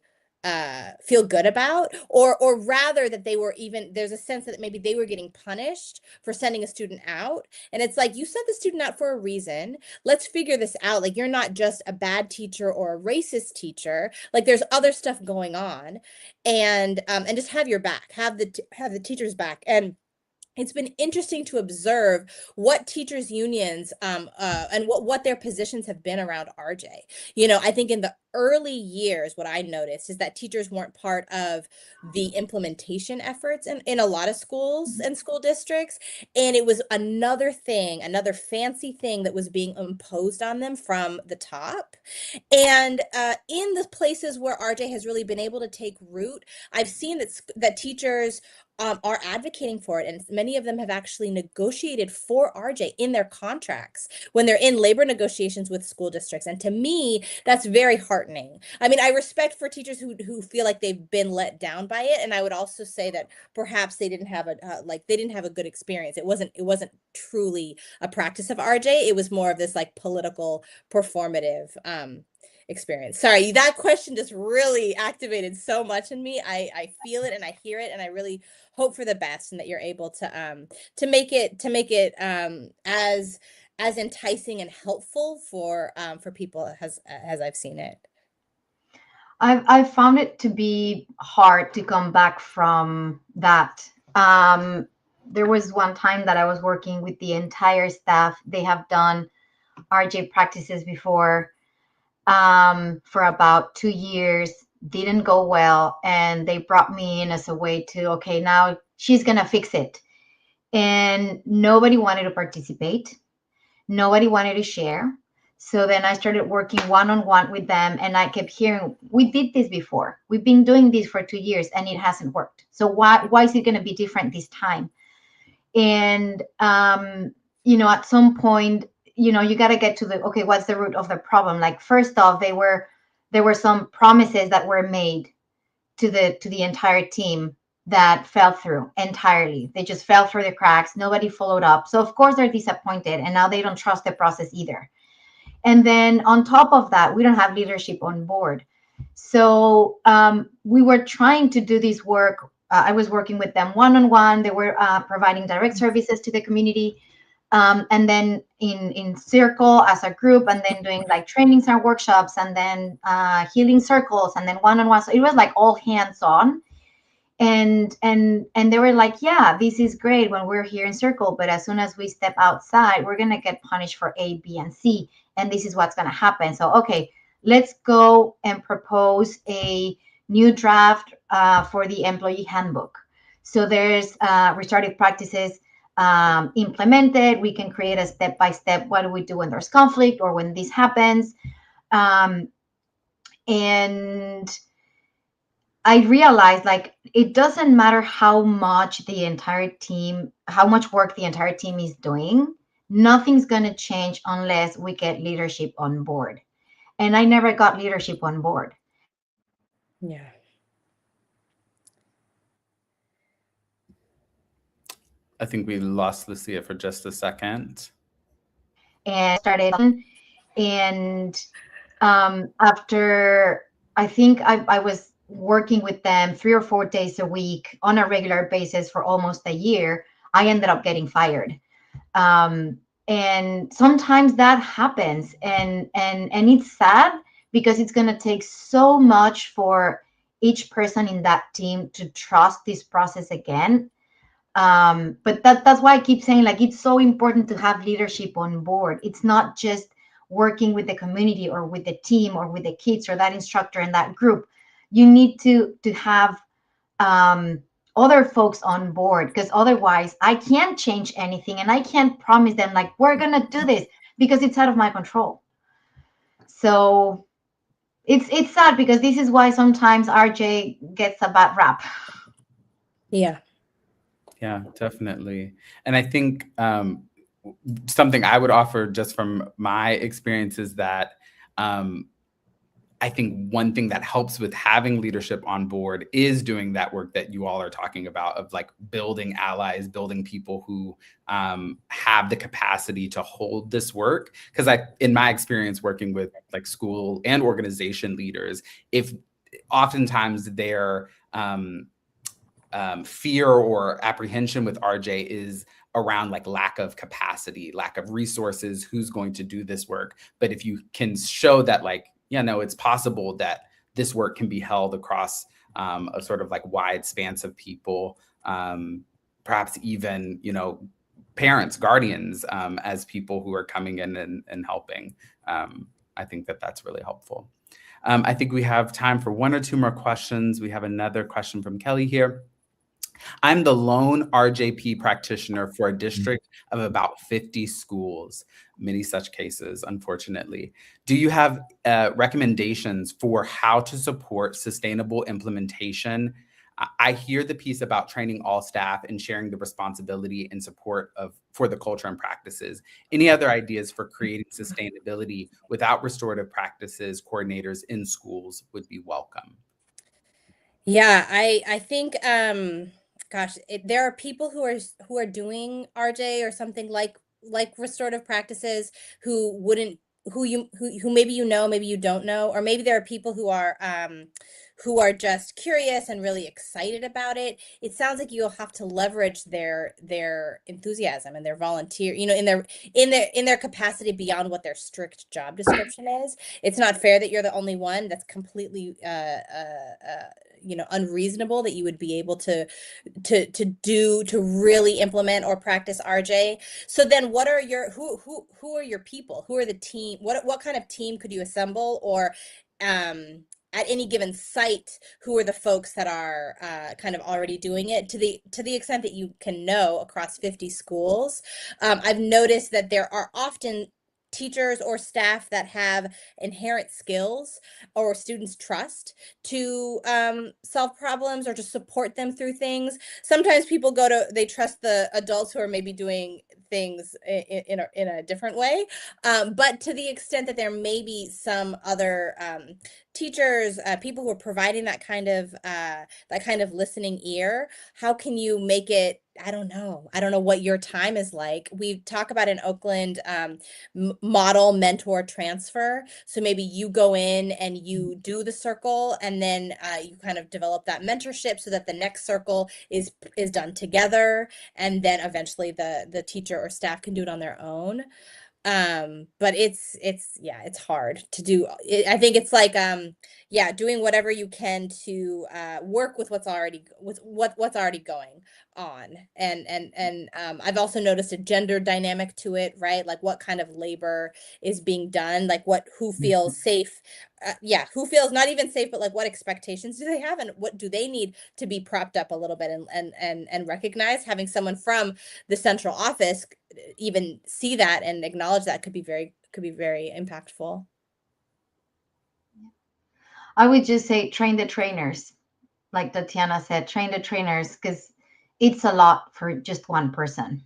feel good about, or rather that there's a sense that maybe they were getting punished for sending a student out. And it's like, you sent the student out for a reason. Let's figure this out. Like, you're not just a bad teacher or a racist teacher. Like, there's other stuff going on, and just have your back, have the teacher's back. And it's been interesting to observe what teachers unions and what their positions have been around RJ. I think in the early years, what I noticed is that teachers weren't part of the implementation efforts in a lot of schools and school districts. And it was another fancy thing that was being imposed on them from the top. And in the places where RJ has really been able to take root, I've seen that teachers are advocating for it, and many of them have actually negotiated for RJ in their contracts when they're in labor negotiations with school districts. And to me, that's very heartening. I respect for teachers who feel like they've been let down by it, and I would also say that perhaps they didn't have a good experience. It wasn't truly a practice of RJ. It was more of this like political performative experience. Sorry, that question just really activated so much in me. I feel it and I hear it, and I really hope for the best and that you're able to make it as enticing and helpful for people as I've seen it. I've found it to be hard to come back from that. There was one time that I was working with the entire staff. They have done RJ practices before for about 2 years. Didn't go well, and they brought me in as a way to, okay, now she's gonna fix it. and nobody wanted to participate. Nobody wanted to share. So then I started working one-on-one with them, and I kept hearing, we did this before. We've been doing this for 2 years and it hasn't worked. So why is it going to be different this time? And at some point, you got to get to okay, what's the root of the problem? Like, first off, there were some promises that were made to the entire team that fell through entirely. They just fell through the cracks. Nobody followed up. So of course they're disappointed, and now they don't trust the process either. And then on top of that, we don't have leadership on board. So we were trying to do this work. I was working with them one-on-one. They were providing direct services to the community. And then in circle as a group, and then doing like trainings and workshops, and then healing circles, and then one-on-one. So it was like all hands on. And they were like, yeah, this is great when we're here in circle, but as soon as we step outside, we're going to get punished for A, B, and C. And this is what's going to happen. So, okay, let's go and propose a new draft for the employee handbook. So there's restorative practices implemented. We can create a step-by-step. What do we do when there's conflict or when this happens? And I realized, like, it doesn't matter how much work the entire team is doing. Nothing's going to change unless we get leadership on board. And I never got leadership on board. Yeah. I think we lost Lucia for just a second. And started, and after, I think I was working with them 3 or 4 days a week on a regular basis for almost a year, I ended up getting fired. And sometimes that happens, and it's sad, because it's going to take so much for each person in that team to trust this process again. But that's why I keep saying, like, it's so important to have leadership on board. It's not just working with the community or with the team or with the kids or that instructor in that group. You need to have other folks on board, because otherwise I can't change anything, and I can't promise them, like, we're gonna do this, because it's out of my control. So it's sad, because this is why sometimes RJ gets a bad rap. Yeah. Yeah, definitely. And I think something I would offer just from my experience is that I think one thing that helps with having leadership on board is doing that work that you all are talking about, of like building allies, building people who have the capacity to hold this work. Because in my experience working with like school and organization leaders, if oftentimes their fear or apprehension with RJ is around like lack of capacity, lack of resources, who's going to do this work. But if you can show that, like, yeah, no, it's possible that this work can be held across a sort of like wide expanse of people, perhaps even, parents, guardians, as people who are coming in and helping. I think that that's really helpful. I think we have time for 1 or 2 more questions. We have another question from Kelly here. I'm the lone RJP practitioner for a district of about 50 schools, many such cases, unfortunately. Do you have recommendations for how to support sustainable implementation? I hear the piece about training all staff and sharing the responsibility and support for the culture and practices. Any other ideas for creating sustainability without restorative practices coordinators in schools would be welcome. Yeah, I think gosh, there are people who are doing RJ or something like restorative practices who wouldn't who maybe maybe you don't know, or maybe there are people who are just curious and really excited about it. It sounds like you'll have to leverage their enthusiasm and their volunteer, in their capacity beyond what their strict job description is. It's not fair that you're the only one. That's completely unreasonable that you would be able to really implement or practice RJ. So then what are who are your people? Who are the team? What kind of team could you assemble? Or at any given site, who are the folks that are kind of already doing it, to the extent that you can know across 50 schools. I've noticed that there are often teachers or staff that have inherent skills or students trust to solve problems or to support them through things. Sometimes people they trust the adults who are maybe doing things in a different way. But to the extent that there may be some other teachers, people who are providing that kind of listening ear, how can you make it? I don't know what your time is like. We talk about in Oakland model, mentor, transfer. So maybe you go in and you do the circle, and then you kind of develop that mentorship so that the next circle is done together, and then eventually the teacher or staff can do it on their own. But it's hard to do. I think it's like doing whatever you can to work with what's already going on. And I've also noticed a gender dynamic to it, right? Like what kind of labor is being done, like who feels safe, who feels not even safe, but like what expectations do they have, and what do they need to be propped up a little bit and recognize. Having someone from the central office even see that and acknowledge that could be very impactful. I would just say train the trainers, like Tatiana said, train the trainers, because it's a lot for just one person.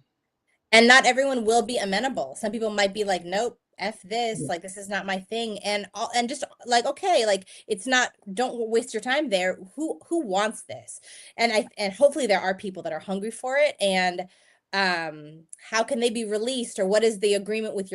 And not everyone will be amenable. Some people might be like, nope, F this, like this is not my thing. And just like, okay, like it's not, don't waste your time there. Who wants this? And hopefully there are people that are hungry for it. And how can they be released, or what is the agreement with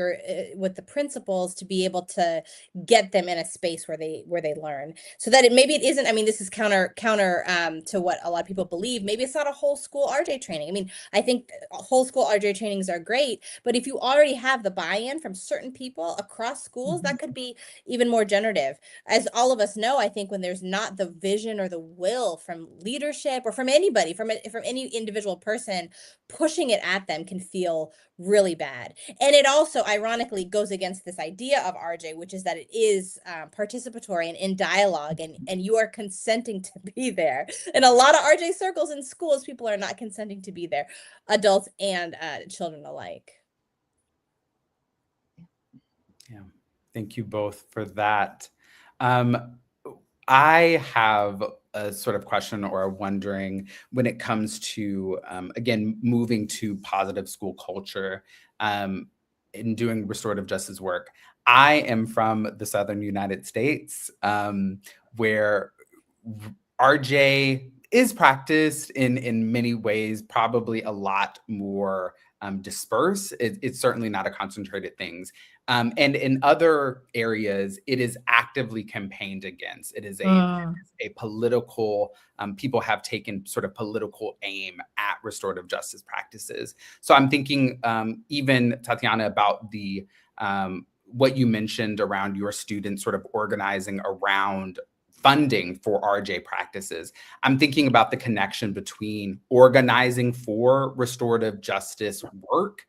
with the principals to be able to get them in a space where they learn, so that maybe it isn't, I mean, this is counter to what a lot of people believe. Maybe it's not a whole school RJ training. I mean, I think whole school RJ trainings are great, but if you already have the buy-in from certain people across schools, that could be even more generative. As all of us know, I think when there's not the vision or the will from leadership or from anybody, from any individual person, pushing it at them can feel really bad. And it also ironically goes against this idea of RJ, which is that it is participatory and in dialogue, and you are consenting to be there. In a lot of RJ circles in schools, people are not consenting to be there, adults and children alike. Yeah, thank you both for that. I have a sort of question or a wondering when it comes to, again, moving to positive school culture in doing restorative justice work. I am from the Southern United States, where RJ is practiced in many ways, probably a lot more dispersed. It's certainly not a concentrated things. And in other areas, it is actively campaigned against. It is a political, people have taken sort of political aim at restorative justice practices. So I'm thinking even, Tatiana, about the what you mentioned around your students sort of organizing around funding for RJ practices. I'm thinking about the connection between organizing for restorative justice work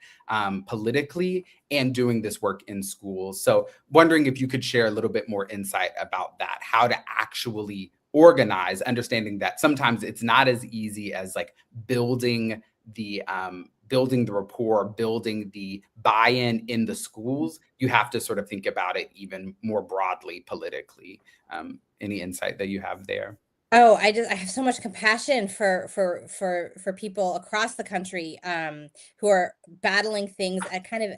politically and doing this work in schools. So wondering if you could share a little bit more insight about that, how to actually organize, understanding that sometimes it's not as easy as like building the rapport, building the buy-in in the schools. You have to sort of think about it even more broadly politically. Any insight that you have there? Oh, I have so much compassion for people across the country who are battling things at kind of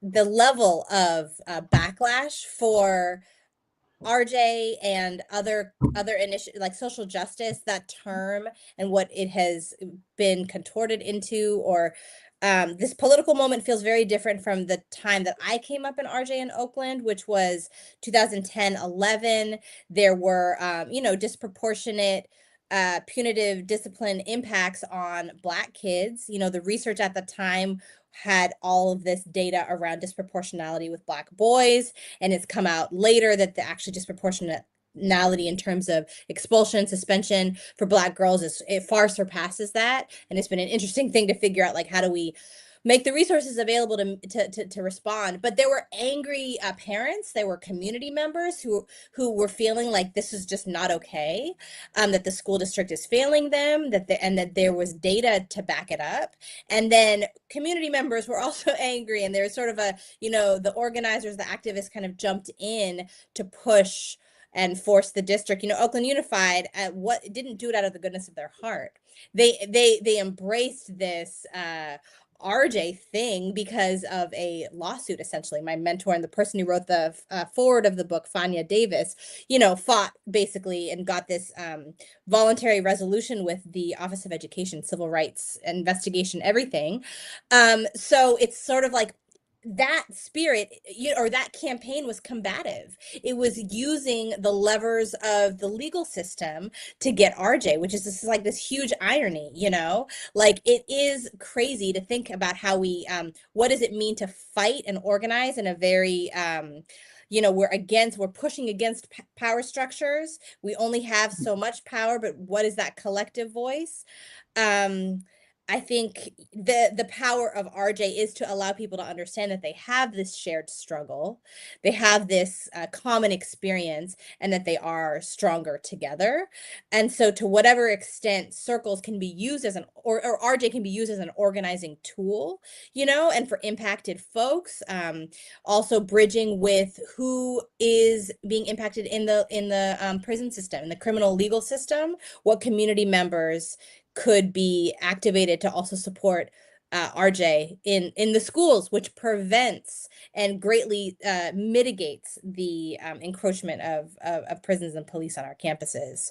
the level of backlash for RJ and other initiatives like social justice, that term, and what it has been contorted into, or this political moment feels very different from the time that I came up in RJ in Oakland, which was 2010-11. There were disproportionate punitive discipline impacts on Black kids. The research at the time had all of this data around disproportionality with Black boys, and it's come out later that the actually disproportionality in terms of expulsion, suspension for Black girls it far surpasses that. And it's been an interesting thing to figure out, like, how do we make the resources available to respond. But there were angry parents, there were community members who were feeling like this is just not okay, that the school district is failing them, and that there was data to back it up. And then community members were also angry, and there was sort of a, the organizers, the activists kind of jumped in to push and force the district. Oakland Unified didn't do it out of the goodness of their heart. They embraced this RJ thing because of a lawsuit. Essentially, my mentor and the person who wrote the foreword of the book, Fania Davis, fought basically and got this voluntary resolution with the Office of Education, Civil Rights Investigation, everything. So it's sort of like that spirit, or that campaign was combative. It was using the levers of the legal system to get RJ, which is this huge irony, like it is crazy to think about how we, what does it mean to fight and organize in a very, we're pushing against power structures. We only have so much power, but what is that collective voice? I think the power of RJ is to allow people to understand that they have this shared struggle, they have this common experience, and that they are stronger together. And so to whatever extent circles can be used as or RJ can be used as an organizing tool, and for impacted folks, also bridging with who is being impacted in the prison system, in the criminal legal system, what community members could be activated to also support RJ in the schools, which prevents and greatly mitigates the encroachment of prisons and police on our campuses.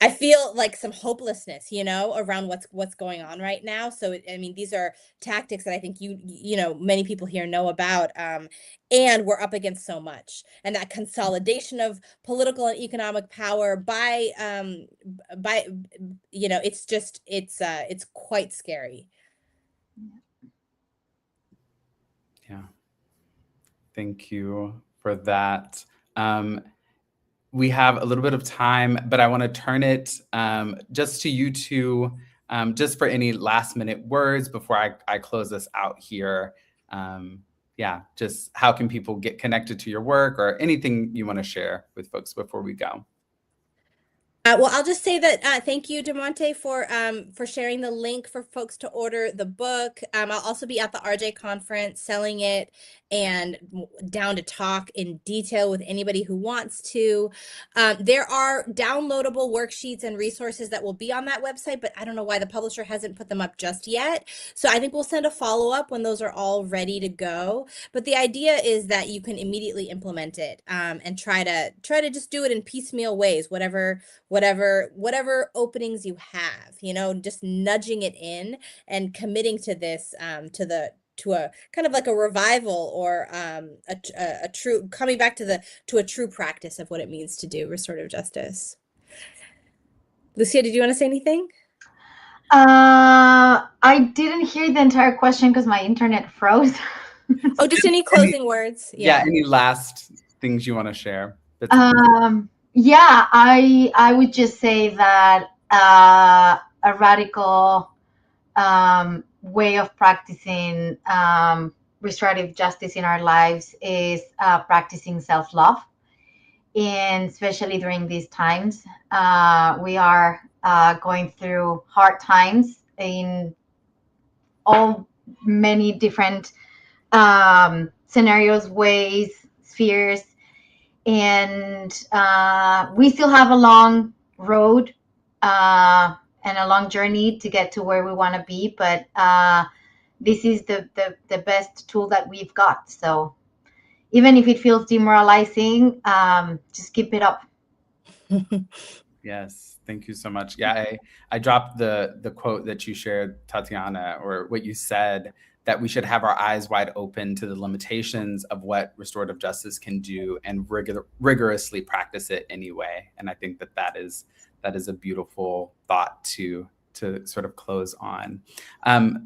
I feel like some hopelessness, around what's going on right now. So, these are tactics that I think many people here know about, and we're up against so much. And that consolidation of political and economic power by it's quite scary. Yeah. Thank you for that. We have a little bit of time, but I want to turn it just to you two, just for any last minute words before I close this out here. Just how can people get connected to your work, or anything you want to share with folks before we go? Well, I'll just say that thank you, DeMonte, for sharing the link for folks to order the book. I'll also be at the RJ conference selling it, and down to talk in detail with anybody who wants to. There are downloadable worksheets and resources that will be on that website, but I don't know why the publisher hasn't put them up just yet. So I think we'll send a follow-up when those are all ready to go. But the idea is that you can immediately implement it, and try to just do it in piecemeal ways, whatever openings you have, just nudging it in and committing to this, to a kind of like a revival, or a true coming back to a true practice of what it means to do restorative justice. Lucia, did you want to say anything? I didn't hear the entire question because my internet froze. Oh, just any closing words? Yeah, any last things you want to share? Yeah, I would just say that a radical way of practicing restorative justice in our lives is practicing self-love. And especially during these times, we are going through hard times in all many different scenarios, ways, spheres. And we still have a long road and a long journey to get to where we want to be. But this is the best tool that we've got. So even if it feels demoralizing, just keep it up. Yes, thank you so much. Yeah, I dropped the quote that you shared, Tatiana, or what you said, that we should have our eyes wide open to the limitations of what restorative justice can do, and rigorously practice it anyway. And I think that is a beautiful thought to sort of close on.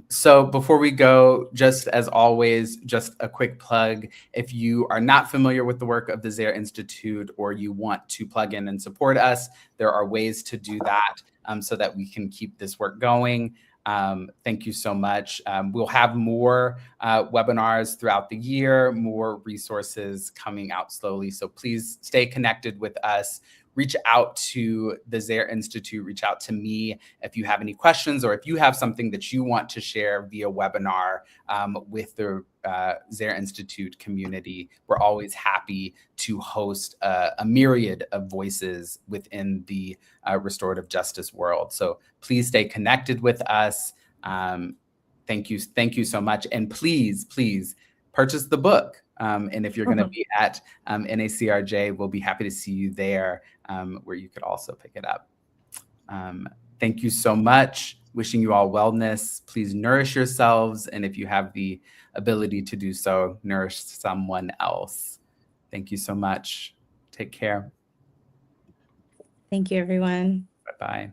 So before we go, just as always, just a quick plug. If you are not familiar with the work of the Zaire Institute, or you want to plug in and support us, there are ways to do that, so that we can keep this work going. Thank you so much. We'll have more webinars throughout the year, more resources coming out slowly. So please stay connected with us. Reach out to the Zaire Institute, reach out to me if you have any questions, or if you have something that you want to share via webinar with the Zaire Institute community. We're always happy to host a myriad of voices within the restorative justice world. So please stay connected with us. Thank you so much. And please purchase the book. And if you're going to be at NACRJ, we'll be happy to see you there, where you could also pick it up. Thank you so much. Wishing you all wellness. Please nourish yourselves. And if you have the ability to do so, nourish someone else. Thank you so much. Take care. Thank you, everyone. Bye-bye.